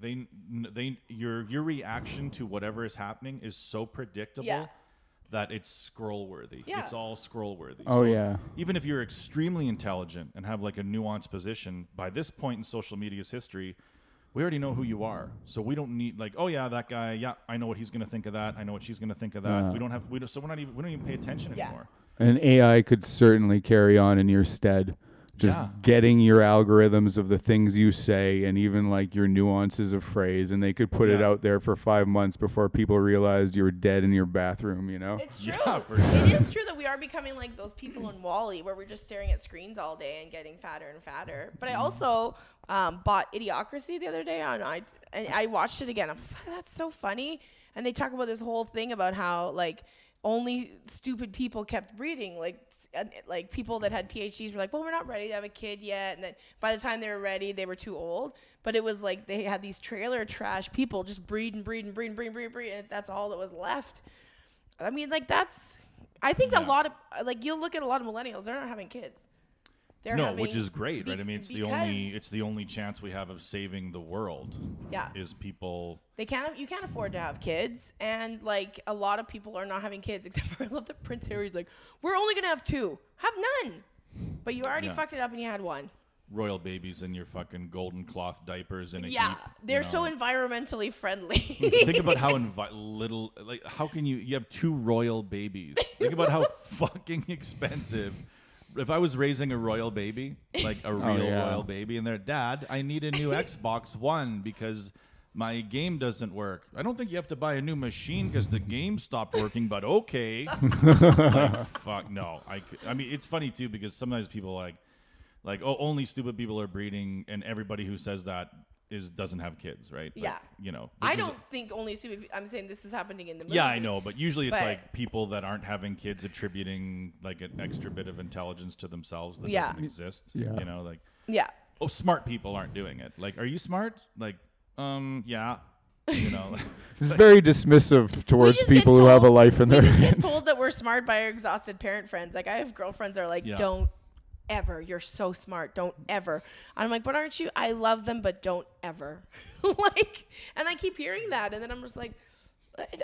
your reaction to whatever is happening is so predictable Yeah. that it's scroll worthy. Yeah. It's all scroll worthy. Oh, yeah. Even if you're extremely intelligent and have like a nuanced position, by this point in social media's history, we already know who you are. So we don't need like, oh yeah, that guy, yeah, I know what he's going to think of that. I know what she's going to think of that. Yeah. We don't even pay attention Yeah. anymore. And AI could certainly carry on in your stead. Just Yeah. getting your algorithms of the things you say and even like your nuances of phrase, and they could put it Yeah. out there for 5 months before people realized you were dead in your bathroom, you know? It's true. Yeah, for sure. It is true that we are becoming like those people in Wall-E where we're just staring at screens all day and getting fatter and fatter. But I also bought Idiocracy the other day and I watched it again. I'm like, that's so funny. And they talk about this whole thing about how like only stupid people kept breeding. Like people that had PhDs were like, well, we're not ready to have a kid yet. And then by the time they were ready, they were too old. But it was like they had these trailer trash people just breed. And that's all that was left. I mean, like I think a lot of, like you'll look at a lot of millennials, they're not having kids. They're No, having, which is great, right? I mean, it's because the only chance we have of saving the world. Yeah. Is people. you can't afford to have kids, and like a lot of people are not having kids. Except for I love that Prince Harry's like, we're only gonna have 2, have none. But you already Yeah. fucked it up and you had 1. Royal babies in your fucking golden cloth diapers in a Yeah, heap, they're you so know. environmentally friendly. Think about how little, like, how can you have 2 royal babies? Think about how fucking expensive. If I was raising a royal baby, like a real yeah. royal baby, and their dad, I need a new Xbox One because my game doesn't work. I don't think you have to buy a new machine because the game stopped working, but okay. Like, fuck, no. I mean, it's funny too because sometimes people like, oh, only stupid people are breeding, and everybody who says that doesn't have kids, right? Like, Yeah. you know. I which is- don't think only stupid. I'm saying this was happening in the movie. Yeah, I know, but usually it's But- like people that aren't having kids attributing like an extra bit of intelligence to themselves that Yeah. doesn't exist. Yeah. You know, like, Yeah. oh, smart people aren't doing it. Like, are you smart? Like, yeah. You know, It's very dismissive towards just get people who have a told- life in We their just get hands. told that we're smart by our exhausted parent friends. Like I have girlfriends that are like, Yeah. don't ever. You're so smart. Don't ever. And I'm like, but aren't you? I love them, but don't ever. Like, and I keep hearing that, and then I'm just like,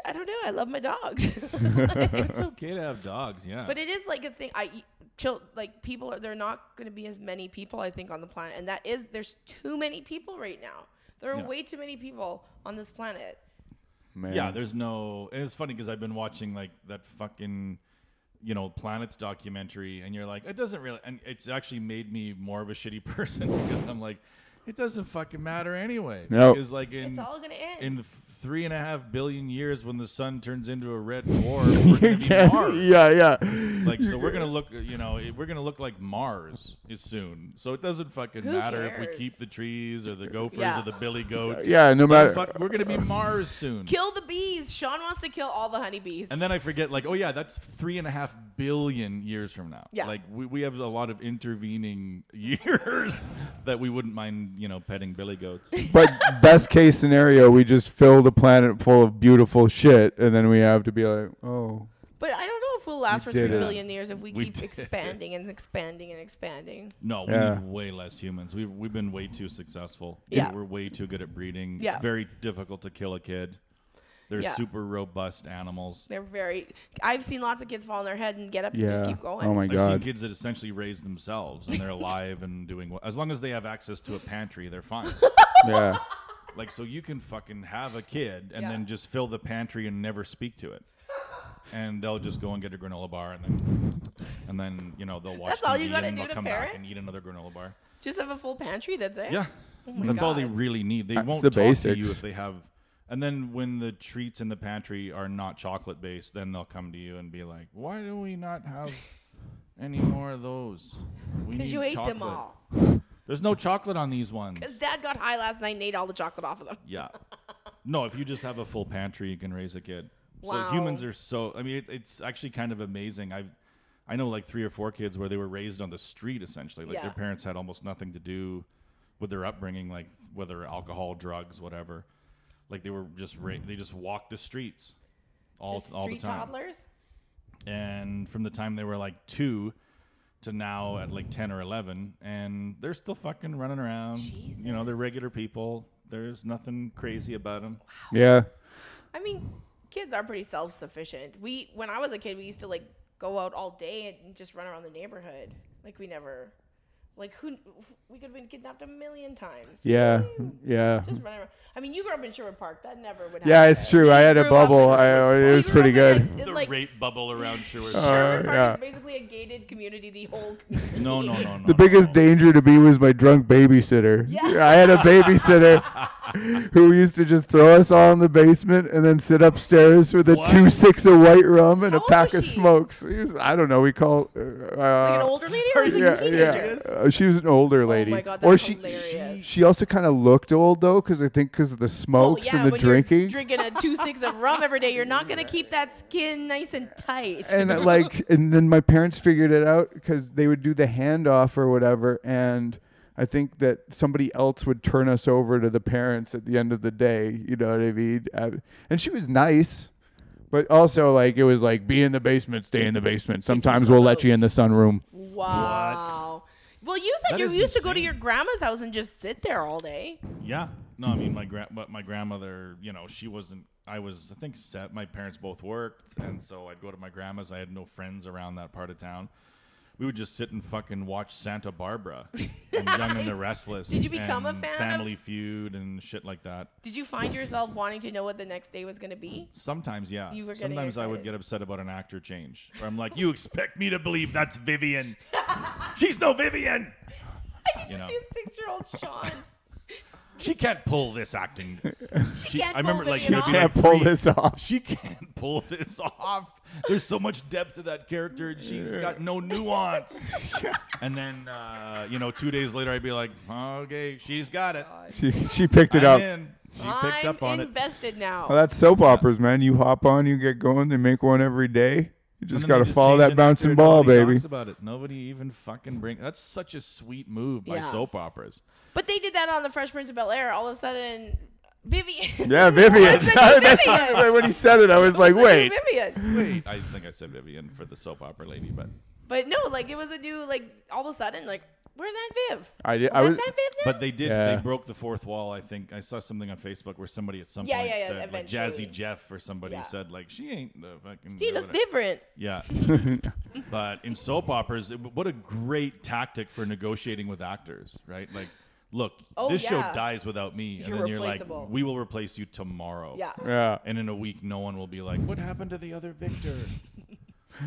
I don't know. I love my dogs. it's okay to have dogs. Yeah. But it is like a thing. Like people are. There are not going to be as many people I think on the planet, and there's too many people right now. There are Yeah. way too many people on this planet. Man. Yeah, there's no. And it's funny because I've been watching like that fucking, Planets documentary, and you're like, it doesn't really, and it's actually made me more of a shitty person because I'm like, it doesn't fucking matter anyway. No. Because like It's all going to end. in 3.5 billion years, when the sun turns into a red dwarf, we're gonna be Mars. yeah. Like, so we're gonna look, we're gonna look like Mars is soon. So it doesn't fucking Who matter if we cares? keep the trees or the gophers Yeah. or the billy goats. Yeah, no matter. We're gonna be Mars soon. Kill the bees. Sean wants to kill all the honeybees. And then I forget, like, oh yeah, that's 3.5 billion years from now. Yeah. Like we have a lot of intervening years that we wouldn't mind, petting billy goats. But best case scenario, we just fill the planet full of beautiful shit, and then we have to be like, oh. But I don't know Earth will last for did 3 it. billion years if we We keep did. expanding and expanding and expanding. No, we Yeah. need way less humans. We've been way too successful. Yeah. We're way too good at breeding. Yeah. It's very difficult to kill a kid. They're Yeah. super robust animals. They're very. I've seen lots of kids fall on their head and get up and just Yeah. keep going. Oh my I've seen god. kids that essentially raise themselves and they're alive and doing well. As long as they have access to a pantry, they're fine. Yeah. Like, so you can fucking have a kid and Yeah. then just fill the pantry and never speak to it. And they'll just go and get a granola bar and then you know, they'll watch That's all TV you gotta and do they'll to come parent? back and eat another granola bar. Just have a full pantry. That's it. Yeah. my That's all they God. really need. They That's won't the talk to you basics. if they have. And then when the treats in the pantry are not chocolate based, then they'll come to you and be like, "Why do we not have any more of those? We Because need you ate chocolate. them all. There's no chocolate on these ones." Because Dad got high last night and ate all the chocolate off of them. Yeah. No, if you just have a full pantry, you can raise a kid. Wow. So humans are so. I mean, it's actually kind of amazing. I know like 3 or 4 kids where they were raised on the street essentially. Like Yeah. their parents had almost nothing to do with their upbringing, like whether alcohol, drugs, whatever. Like they were just they just walked the streets all Just the street time. toddlers. And from the time they were like 2 to now at like 10 or 11, and they're still fucking running around. You know, they're Jesus. regular people. There's nothing crazy about them. Yeah. I mean, kids are pretty self-sufficient. When I was a kid, we used to like go out all day and just run around the neighborhood. Like we never, like we could have been kidnapped a million times. Yeah. Yeah. Just running around. I mean, you grew up in Sherwood Park. That never would happen. Yeah, it's true. I had a grew up- bubble. You It was grew pretty up good. in The like rape bubble around Sherwood. Sherwood Park yeah. is basically a gated community. The whole community. No. The biggest danger to me was my drunk babysitter. Yeah. I had a babysitter who used to just throw us all in the basement and then sit upstairs with a What? 2 6 of white rum and How a old pack was of she? smokes. I don't know. We call Like an older lady or was it yeah, a teenager? yeah. She was an older lady. my God, or that's she hilarious. she also kind of looked old though, because I think because of the smokes and the when drinking. You're drinking a 2 6 of rum every day, you're not gonna keep that skin nice and tight. And and then my parents figured it out because they would do the handoff or whatever, and I think that somebody else would turn us over to the parents at the end of the day. You know what I mean? And she was nice, but also like it was like be in the basement, stay in the basement. Sometimes we'll let you in the sunroom. Wow. Well, you said That you is used to go to insane. your grandma's house and just sit there all day. Yeah. No, I mean my grandmother, you know, she wasn't. I think my parents both worked, and so I'd go to my grandma's. I had no friends around that part of town. We would just sit and fucking watch Santa Barbara and Young and the Restless. Did you become a and fan of- Family Feud and shit like that? Did you find yourself wanting to know what the next day was going to be? Sometimes, yeah. You were getting Sometimes I would excited. get upset about an actor change. Where I'm like, you expect me to believe that's Vivian? She's no Vivian. I can You just know. see a 6-year-old Sean. She can't pull this acting. can't I remember pull like Vivian she would off. be Can't like, pull "Free." this off. She can't pull this off. There's so much depth to that character, and she's got no nuance. And then, 2 days later, I'd be like, okay, she's got it. She picked it I'm up. in. She picked up on I'm it. invested now. Well, that's soap operas, man. You hop on, you get going. They make one every day. You just And got then to they follow change that an bouncing actor, ball, nobody baby. talks about it. Nobody even fucking That's such a sweet move by Yeah. soap operas. But they did that on the Fresh Prince of Bel-Air. All of a sudden, Vivian. Yeah, Vivian. It's like That's Vivian. when he said it, I was like, wait. Vivian. Wait, I think I said Vivian for the soap opera lady, but But no, like it was a new, like all of a sudden, like where's Aunt Viv? I That's was. Aunt Viv now? but they did. Yeah. They broke the fourth wall. I think I saw something on Facebook where somebody at some Yeah, point yeah, yeah, said, like eventually. Jazzy Jeff or somebody Yeah. said, like she ain't the fucking. She looked different. Yeah. But in soap operas, what a great tactic for negotiating with actors, right? Like, look, Oh, this show yeah. dies without me, and You're then you're like, replaceable. we will replace you tomorrow. Yeah. Yeah. And in a week, no one will be like, what happened to the other Victor?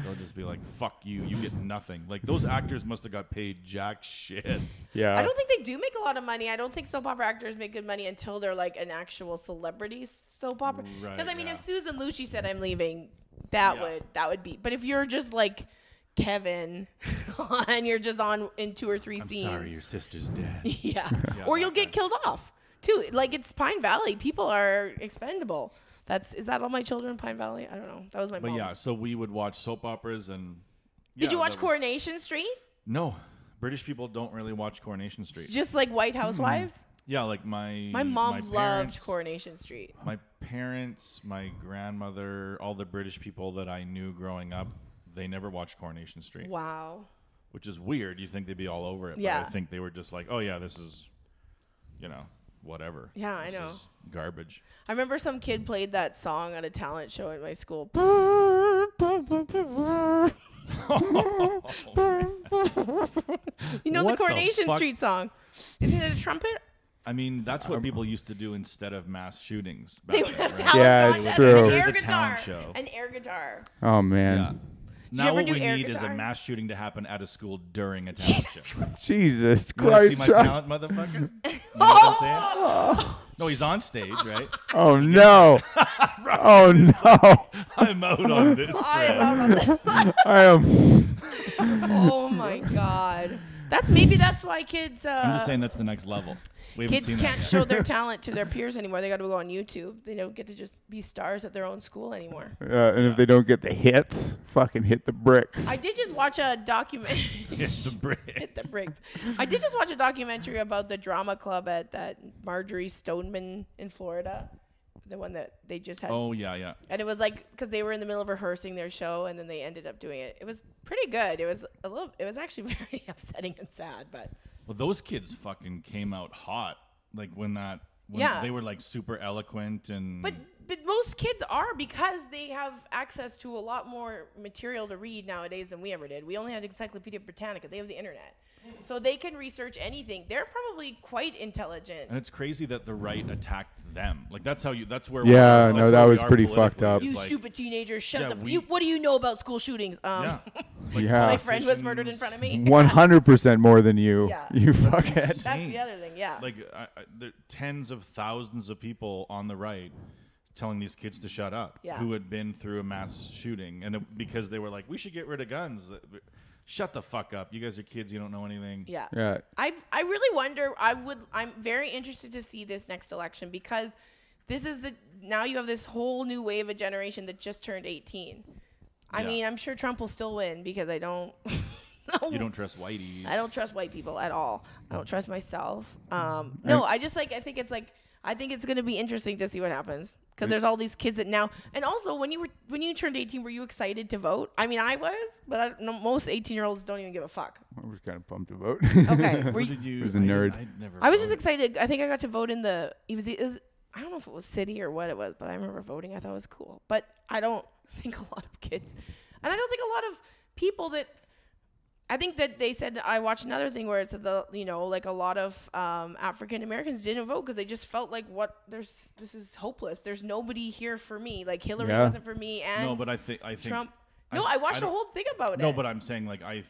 They'll just be like, fuck you, you get nothing. Like, those actors must have got paid jack shit. Yeah. I don't think they do make a lot of money. I don't think soap opera actors make good money until they're like an actual celebrity soap opera. Right, Because I mean, yeah. if Susan Lucci said I'm leaving, that Yeah. would be. But if you're just like Kevin and you're just on in 2 or 3 I'm scenes, sorry, your sister's dead. yeah, Yeah, or you'll that get guy. killed off too. Like it's Pine Valley. People are expendable. Is that all my children in Pine Valley? I don't know. That was my But mom's. yeah, so we would watch soap operas and. Did yeah, you watch that was- Coronation Street? No. British people don't really watch Coronation Street. Just like White Housewives? Yeah, like my My mom loved parents, Coronation Street. My parents, my grandmother, all the British people that I knew growing up, they never watched Coronation Street. Wow. Which is weird. You think they'd be all over it. Yeah. But I think they were just like, oh, yeah, this is, whatever. Yeah, I This know. is garbage. I remember some kid played that song at a talent show at my school. You know What the the Coronation fuck? Street song? Isn't it a trumpet? I mean, that's what people used to do instead of mass shootings. They back would then, have right? talent Yeah, contests it's and true. an They're air the guitar. talent show. An air guitar. Oh man. Yeah. you Now ever what do we air need is a guitar? mass shooting to happen at a school during a talent show. Jesus You want to see Christ. my Sean. talent, motherfuckers? You know what I'm saying? No, he's on stage, right? Oh no. Oh no. I'm out on this. I'm Fred. out on that. I am. Oh my god. That's why kids. I'm just saying that's the next level. We haven't Kids seen can't that yet. show their talent to their peers anymore. They got to go on YouTube. They don't get to just be stars at their own school anymore. And if they don't get the hits, fucking hit the bricks. I did just watch a documentary. It's the brick. Hit the bricks. I did just watch a documentary about the drama club at that Marjorie Stoneman in Florida. The one that they just had. Oh, yeah. And it was like, because they were in the middle of rehearsing their show and then they ended up doing it. It was pretty good. It was actually very upsetting and sad, but. Well, those kids fucking came out hot. Like when Yeah. they were like super eloquent and. But most kids are, because they have access to a lot more material to read nowadays than we ever did. We only had Encyclopedia Britannica. They have the internet. So they can research anything. They're probably quite intelligent. And it's crazy that the right attacked them. Like that's where. Yeah, that's no, where that we was are pretty politically. fucked up. It's You like, stupid teenagers, shut yeah, the we- what do you know about school shootings? Yeah. Yeah. My friend was murdered in front of me. 100% more than you. Yeah. You fuckhead. That's insane. the other thing, yeah. Like there are tens of thousands of people on the right telling these kids to shut up Yeah. who had been through a mass shooting because they were like, we should get rid of guns. Shut the fuck up. You guys are kids. You don't know anything. Yeah. Yeah. I really wonder. I'm very interested to see this next election, because this is now you have this whole new wave of generation that just turned 18. I Yeah. mean, I'm sure Trump will still win, because I don't. You don't trust whiteies. I don't trust white people at all. I don't trust myself. No, I just I think it's going to be interesting to see what happens, because there's all these kids that now, and also when you turned 18, were you excited to vote? I mean, I was, but I don't know, most 18-year-olds don't even give a fuck. I was kind of pumped to vote. Okay, were What you, did you? was a nerd. I was just excited. I think I got to vote in the. It was I don't know if it was city or what it was, but I remember voting. I thought it was cool, but I don't think a lot of kids, and I don't think a lot of people that. I think that they said, I watched another thing where it said like a lot of African Americans didn't vote because they just felt like this is hopeless. There's nobody here for me. Like Hillary Yeah. wasn't for me, and No, but I think Trump. No, I watched the don't- whole thing about it. No, but I'm saying like I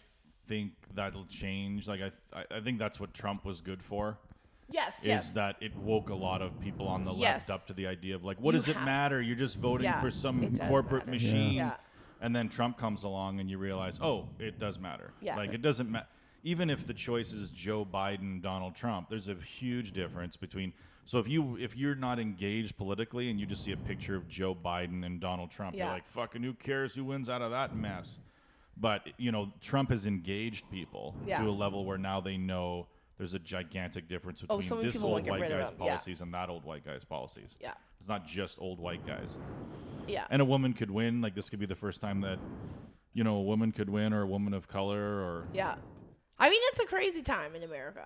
think that'll change. Like I think that's what Trump was good for. yes, Is yes. that it woke a lot of people on the Yes. left up to the idea of like, what You does it have- matter? You're just voting Yeah, for some it does corporate matter. machine. Yeah. And then Trump comes along and you realize, oh, it does matter. Yeah. Like it doesn't matter. Even if the choice is Joe Biden, Donald Trump, there's a huge difference between. So if you're not engaged politically and you just see a picture of Joe Biden and Donald Trump, Yeah. you're like, fucking who cares who wins out of that mess? But Trump has engaged people Yeah. to a level where now they know there's a gigantic difference Oh, between so many this people old won't get white rid of guy's him. Yeah. policies and that old white guy's policies. Yeah. It's not just old white guys. Yeah. And a woman could win. Like this could be the first time that, a woman could win, or a woman of color, or Yeah. I mean, it's a crazy time in America.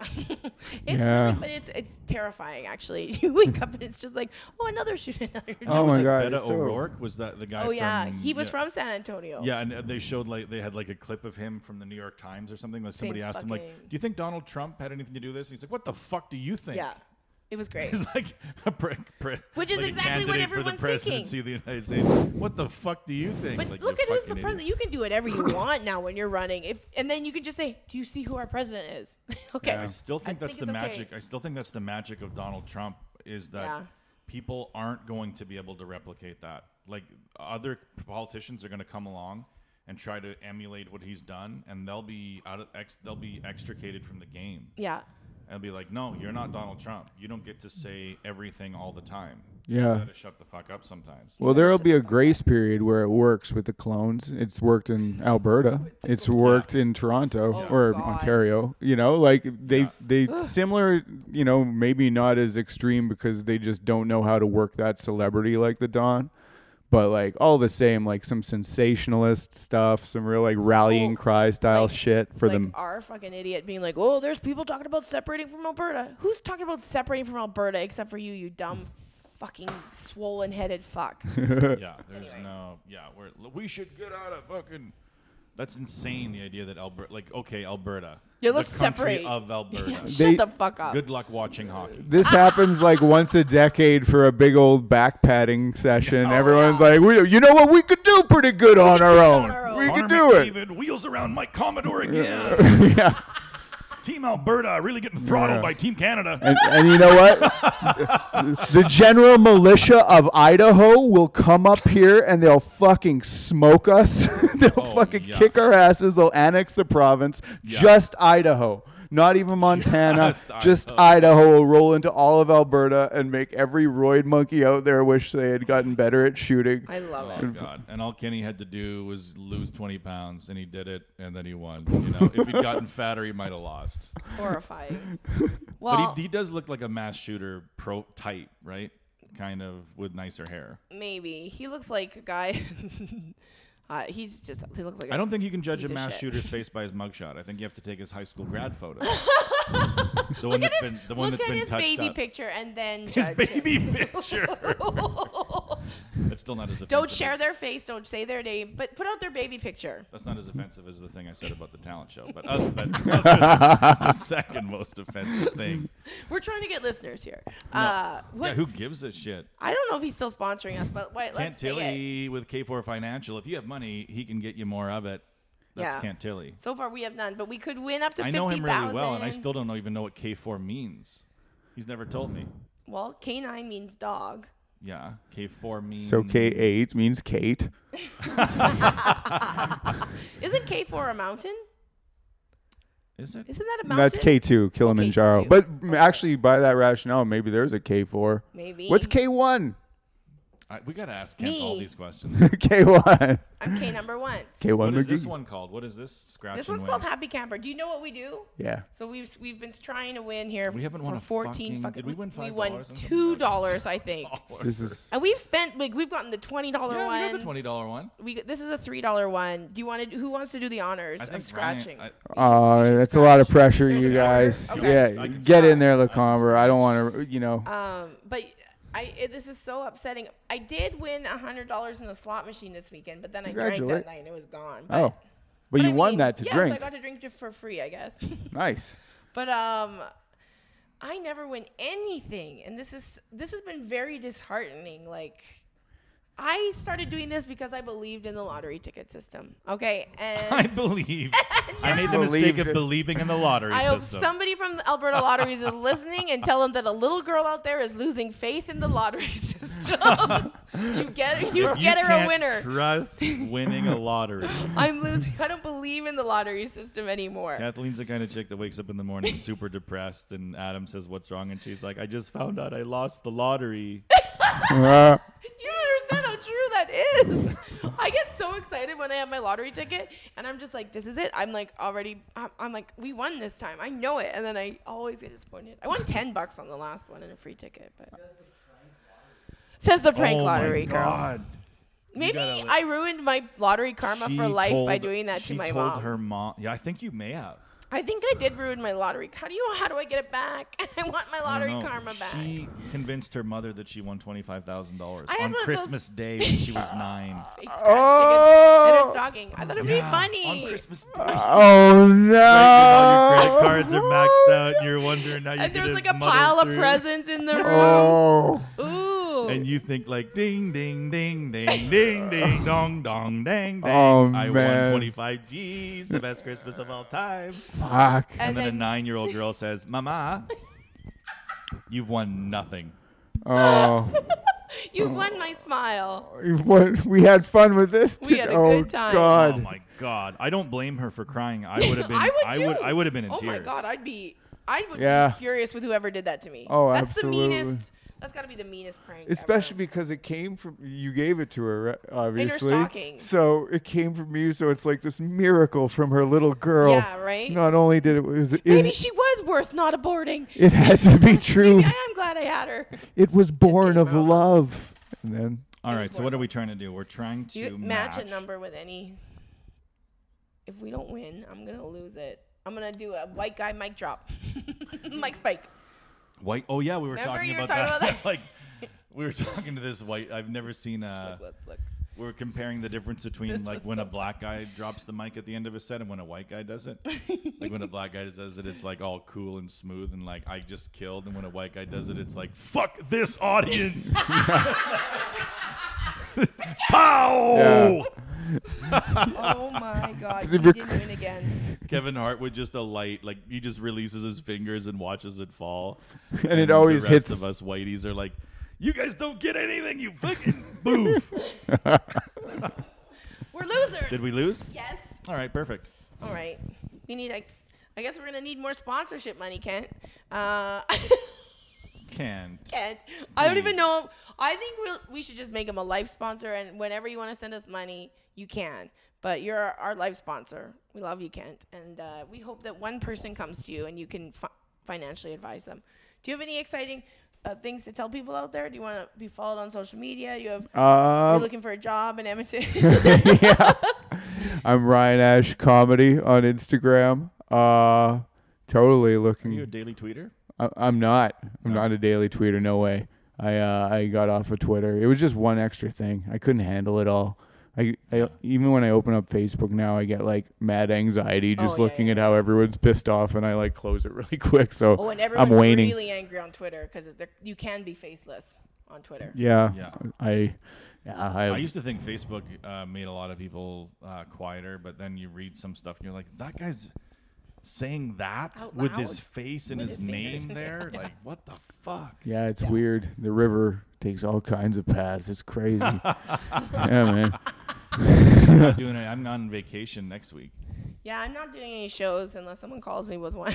Yeah. But it's terrifying, actually. You wake up and it's just like, oh, another shooting. You're Oh just my like, God. Beto it's so- O'Rourke was that the guy? oh, yeah. from, He was from San Antonio. Yeah, and they showed they had like a clip of him from the New York Times or something. Like somebody asked him like, fucking- "Do you think Donald Trump had anything to do with this?" And he's like, "What the fuck do you think?" Yeah. It was great. He's like Which is like a exactly what candidate for the everyone's presidency of the United States. What the fuck do you think? But Like, look you at who's the fucking president. You can do whatever you want now when you're running. And then you can just say, "Do you see who our president is?" Okay. I still think that's the it's okay. magic. I still think that's the magic of Donald Trump is that Yeah. people aren't going to be able to replicate that. Like other politicians are going to come along and try to emulate what he's done, and they'll be they'll be extricated from the game. Yeah. And be like, no, you're not Donald Trump. You don't get to say everything all the time. Yeah. You gotta shut the fuck up sometimes. Well, there'll be a grace period where it works with the clones. It's worked in Alberta. It's worked in Toronto Oh, or God. Ontario. Like they similar. Maybe not as extreme because they just don't know how to work that celebrity like the Don. But like all the same, like some sensationalist stuff, some real like rallying cry style shit for like them. Our fucking idiot being like, oh, there's people talking about separating from Alberta. Who's talking about separating from Alberta except for you dumb fucking swollen headed fuck? Yeah, there's no. Yeah, we should get out of fucking. That's insane. The idea that Alberta. Yeah, the let's country separate. of Alberta. Yeah, shut the fuck up. Good luck watching hockey. This happens like once a decade for a big old back patting session. Oh, Everyone's yeah. like, you know what? We could do pretty good on our own. We could do it. David wheels around Mike Commodore again. Yeah. Team Alberta really getting throttled by Team Canada. And you know what? The general militia of Idaho will come up here and they'll fucking smoke us. They'll kick our asses. They'll annex the province. Yeah. Just Idaho. Not even Montana. Just Idaho will roll into all of Alberta and make every roid monkey out there wish they had gotten better at shooting. I love Oh, it. God. And all Kenny had to do was lose 20 pounds, and he did it, and then he won. You know, if he'd gotten fatter, he might have lost. Horrifying. Well, But he does look like a mass shooter type, right? Kind of with nicer hair. maybe. He looks like a guy. He looks like I don't think you can judge piece a of mass shit. shooter's face by his mugshot. I think you have to take his high school grad photo. Look at his touched baby up. picture and then His judge baby him. picture. That's still not as offensive. Don't share their face. Don't say their name. But put out their baby picture. That's not as offensive as the thing I said about the talent show. But other than that's the second most offensive thing. We're trying to get listeners here. Yeah, What? who gives a shit? I don't know if he's still sponsoring us, but wait, let's say it. Cantilly with K4 Financial. If you have money, he can get you more of it. That's Yeah. Cantilly. So far, we have none, but we could win up to I 50,000. know him really well, and I still don't even know what K4 means. He's never told me. Well, K9 means dog. Yeah, K4 means. So K8 means Kate. Isn't K4 a mountain? Is it? Isn't that a mountain? That's K2, Kilimanjaro. K2. But actually, by that rationale, maybe there's a K4. Maybe. What's K1? We got to ask Kent all Me. these questions. K1. I'm K number 1. K1 What is this McGee. one called? What is this? Scratch This and one's win. called Happy Camper. Do you know what we do? Yeah. So we've been trying to win here We haven't for won a 14 fucking- did we win We $5 won on something? $2, I think. This is And we've spent we've gotten the $20 Yeah, ones. we got the $20 one. This is a $3 one. Do you want to? Who wants to do the honors I of think scratching? Brian, You should that's a lot of scratch. pressure, There's you an order? guys. Okay. Yeah, I can get try. in there, I LaComber. I don't want to, But this is so upsetting. I did win $100 in the slot machine this weekend, but then I drank that night and it was gone. But, Oh, but you I won mean, that to drink. so I got to drink it for free, I guess. Nice. But I never win anything, and this has been very disheartening. Like, I started doing this because I believed in the lottery ticket system. Okay, and I believe. I made the mistake of believing in the lottery I hope system. somebody from the Alberta Lotteries is listening and tell them that a little girl out there is losing faith in the lottery system. you get her If you a can't winner. Trust winning a lottery. I'm losing. I don't believe in the lottery system anymore. Kathleen's the kind of chick that wakes up in the morning super depressed, and Adam says, "What's wrong?" And she's like, "I just found out I lost the lottery." You don't understand how true that is. I get so excited when I have my lottery ticket, and I'm just like, this is it. I'm like, I'm like, we won this time. I know it. And then I always get disappointed. I won $10 on the last one and a free ticket. But says the prank Oh lottery my girl. God. Maybe I ruined my lottery karma for life by doing that to my She mom. told her mom. Yeah, I think you may have. I think I did ruin my lottery. How do I get it back? I want my I lottery don't know. karma back. She convinced her mother that she won $25,000 I had on one of Christmas Day when she was 9. Fake scratch tickets in her stocking. I thought it'd be funny. On Christmas Day. Oh, no. All your credit cards are maxed out, and you're wondering how you're And there's gonna like a muddle pile of through. presents in the room. Oh. Ooh. And you think like ding ding ding ding ding ding dong dong dang dang. Oh, I man. won 25 G's, the best Christmas of all time. Fuck. And then a then 9-year-old girl says, "Mama, you've won nothing." Oh. You won my smile. We had fun with this. We had a oh, good time. God. Oh my God! I don't blame her for crying. I would have been. I would too. have been in Oh tears. my God, I would Yeah. be furious with whoever did that to me. Oh, That's absolutely. the meanest. That's got to be the meanest prank. Especially ever. because it came from you gave it to her, obviously. stocking. So it came from you. So it's like this miracle from her little girl. Yeah, right? Not only did it was Maybe she was worth not aborting. it had to be true. Maybe I am glad I had her. It was born kidding, of bro. love. And then All right, so what are we trying to do? We're trying to You match a number with any. If we don't win, I'm going to lose it. I'm going to do a white guy mic drop. Mic spike. White. Oh, yeah, we were Remember talking you were about talking that. about that? Like, we were talking to this white. I've never seen Look. we were comparing the difference between This like was when so a black guy drops the mic at the end of a set and when a white guy does it. Like when a black guy does it, it's like all cool and smooth and like I just killed. And when a white guy does it, it's like fuck this audience. Pow! Yeah. Oh my God. If You you're- didn't win again. Kevin Hart with just a light, like he just releases his fingers and watches it fall. And it always the rest hits. of us whiteys are like, you guys don't get anything, you fucking boof. We're losers. Did we lose? Yes. All right, perfect. All right. We need, I guess we're going to need more sponsorship money, Kent. Can't. Kent. I don't even Please. know. I think we should just make him a life sponsor, and whenever you want to send us money, you can. But you're our life sponsor. We love you, Kent. And we hope that one person comes to you and you can financially advise them. Do you have any exciting things to tell people out there? Do you want to be followed on social media? You're looking for a job in Edmonton? Yeah. I'm Ryan Ash Comedy on Instagram. Totally Are looking. you a daily tweeter? I'm not. I'm not a daily tweeter. No way. I got off of Twitter. It was just one extra thing. I couldn't handle it all. I even when I open up Facebook now, I get like mad anxiety just looking at how everyone's pissed off, and I like close it really quick. So Oh, and everyone's I'm waning. really angry on Twitter because you can be faceless on Twitter. Yeah. Yeah. I I used to think Facebook made a lot of people quieter, but then you read some stuff and you're like, that guy's saying that Out with loud? his face and With his his fingers. name there? Like, what the fuck? Yeah, it's weird. The river takes all kinds of paths. It's crazy. Yeah, man. I'm not doing it. I'm on vacation next week. Yeah, I'm not doing any shows unless someone calls me with one.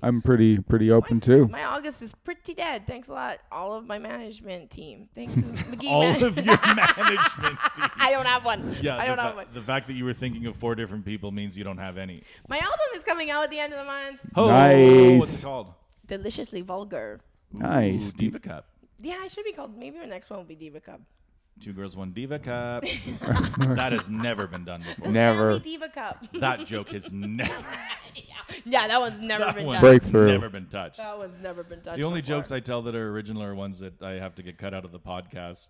I'm pretty open too. My August is pretty dead. Thanks a lot, all of my management team. Thanks, McGee. All of your management team. I don't have one. Yeah, I don't have one. the fact that you were thinking of 4 different people means you don't have any. My album is coming out at the end of the month. Oh, Nice. What's it called? Deliciously Vulgar. Nice. Ooh, Diva Cup. Yeah, it should be called. Maybe our next one will be Diva Cup. 2 Girls, 1 Diva Cup. That has never been done before. The Never. Stanley Diva Cup. That joke has never. Yeah, that one's never That been one's done. Breakthrough. never been touched. That one's never been touched. The only before. jokes I tell that are original are ones that I have to get cut out of the podcast,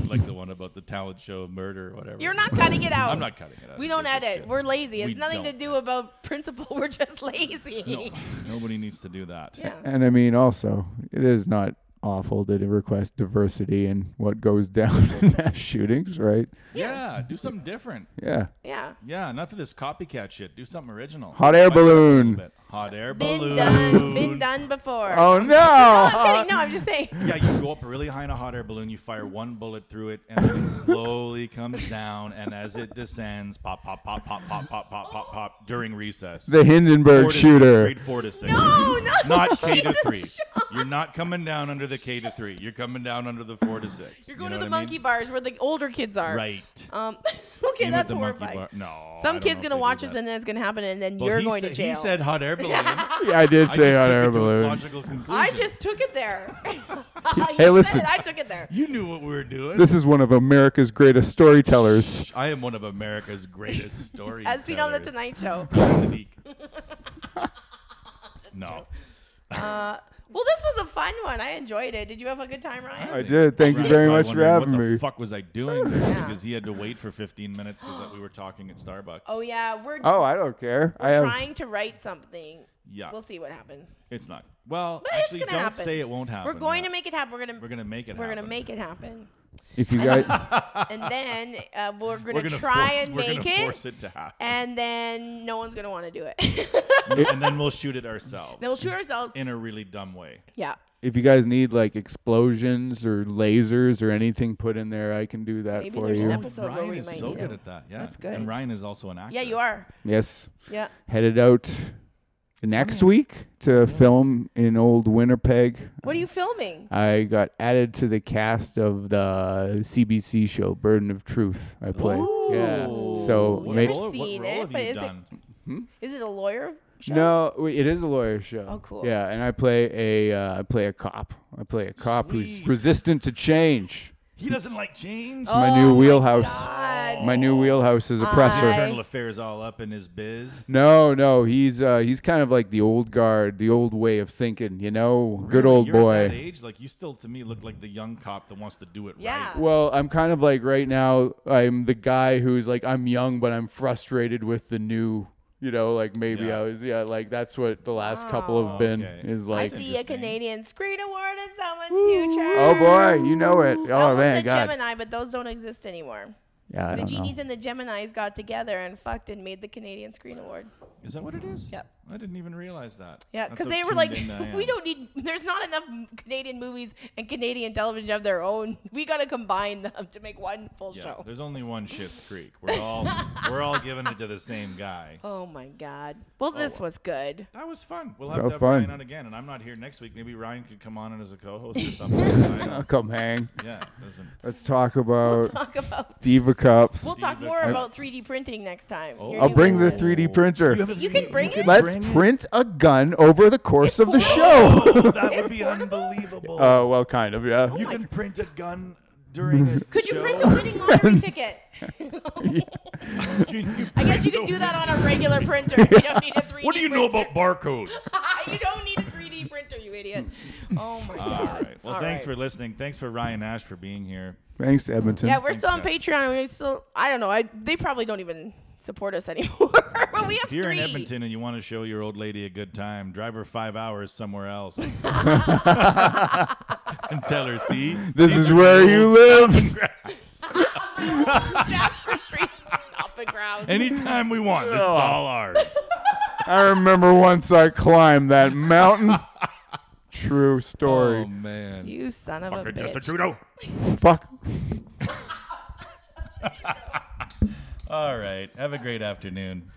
like the one about the talent show of murder or whatever. You're not cutting it out. I'm not cutting it out. We Who don't gives a edit. shit? We're lazy. It's We nothing to don't do edit. about principle. We're just lazy. No, nobody needs to do that. Yeah. And I mean, also, it is not awful to request diversity in what goes down in mass shootings, right? Yeah, do something different. Yeah. Yeah. Yeah, enough of this copycat shit. Do something original. Hot air Spice it up a little balloon. bit. Hot air Been balloon. done. Been done before. Oh, No, no. I'm kidding. No, I'm just saying. Yeah, you go up really high in a hot air balloon, you fire one bullet through it, and then it slowly comes down, and as it descends, pop, pop, pop, pop, pop, pop, pop, pop, pop, during recess. The Hindenburg 4 to 6, shooter. grade 4 to 6. No, Not Jesus, K to 3. Sean. You're not coming down under the K to 3. You're coming down under the 4 to 6. You're going You to know the what I monkey mean? bars where the older kids are. Right. Okay, Aim at that's the monkey horrifying. bar. No. I Some don't kid's know gonna if they watch do us, that. and then it's gonna happen, and then Well, you're he going to said- jail. He said hot air balloon. Yeah, I did I say just hot took air it to its balloon. logical conclusion. I just took it there. Hey, You listen. said it, I took it there. You knew what we were doing. This is one of America's greatest storytellers. I am one of America's greatest stories. As seen on the Tonight Show. No. Well, this was a fun one. I enjoyed it. Did you have a good time, Ryan? I did. Thank you Ryan's very probably much for wondering, having what me. the fuck was I doing there? Yeah. Because he had to wait for 15 minutes because we were talking at Starbucks. Oh yeah, we're Oh, I don't care. I have. trying to write something. Yeah. We'll see what happens. It's not. Well, But it's actually, gonna don't happen. say it won't happen. We're going yeah. to make it happen. We're gonna We're gonna make it we're happen. gonna make it happen. If you guys, And then we're We're gonna gonna try force, and we're make gonna it. force it to happen. And then no one's gonna want to do it. And then we'll shoot it ourselves. Then we'll shoot ourselves. in a really dumb way. Yeah. if you guys need like explosions or lasers or anything put in there, I can do that Maybe for there's an you. episode where Ryan we is might so need good him. at that. Yeah, That's good. And Ryan is also an actor. Yeah, you are. Yes, Yeah. headed out next week to film in old Winnipeg. What are you filming? I got added to the cast of the CBC show Burden of Truth. I play. Yeah. So What make, Never role, seen what role it, have but you is it- done? Is it a lawyer show? no, it is a lawyer show. Oh, cool. Yeah, and I play a cop. I play a cop who's Sweet. resistant to change. He doesn't like change. My new wheelhouse. God. My new wheelhouse is a presser. Internal affairs all up in his biz. No, he's kind of like the old guard, the old way of thinking, you know, good Really? old You're boy. At that age, like you still to me look like the young cop that wants to do it Yeah. right. Well, I'm kind of like right now, I'm the guy who's like, I'm young, but I'm frustrated with the new, you know, like maybe Yeah. like that's what the last couple have been Okay. is I like. see a Canadian Screen Award in someone's future. Oh boy, you know it. I Oh almost man, said God. Gemini, but those don't exist anymore. Yeah, I The don't know. genies and the Geminis got together and fucked and made the Canadian Screen Award. Is that what it is? Yep. I didn't even realize that. Yeah, That's because how they were tuned like, in I am. we don't need. There's not enough Canadian movies and Canadian television of their own. We gotta combine them to make one full Yeah, show. there's only one Schitt's Creek. We're all giving it to the same guy. Oh my God. Well, this was good. That was fun. We'll So have to have fun. Ryan on again, and I'm not here next week. Maybe Ryan could come on as a co-host or something. I I'll don't- come hang. yeah, doesn't. Let's talk about Talk about. Diva cups. We'll talk Diva more cup. about 3D printing next time. Oh. Your I'll new bring the business. 3D printer. You can bring it? Let's print a gun over the course of the show. Oh, that would be unbelievable. Well, kind of, yeah. you can print a gun during a Could you show? print a winning lottery ticket? Can I guess you could do that on a regular printer. You don't need a 3D What do you know printer. about barcodes? You don't need a 3D printer, you idiot. Oh my All God. right. Well, All thanks right. for listening. Thanks for Ryan Ash for being here. Thanks, Edmonton. Yeah, we're still on Thanks, Patreon. We still, I don't know. They probably don't even support us anymore. But we have If you're 3. in Edmonton and you want to show your old lady a good time, drive her 5 hours somewhere else. And tell her, see? This these is are where the you old live. stomping ground. Jasper Street stomping ground. Anytime we want. This is all ours. I remember once I climbed that mountain. True story. Oh, man. You son of a Fucker, bitch. Justin Trudeau. Fuck. All right. Have a great afternoon.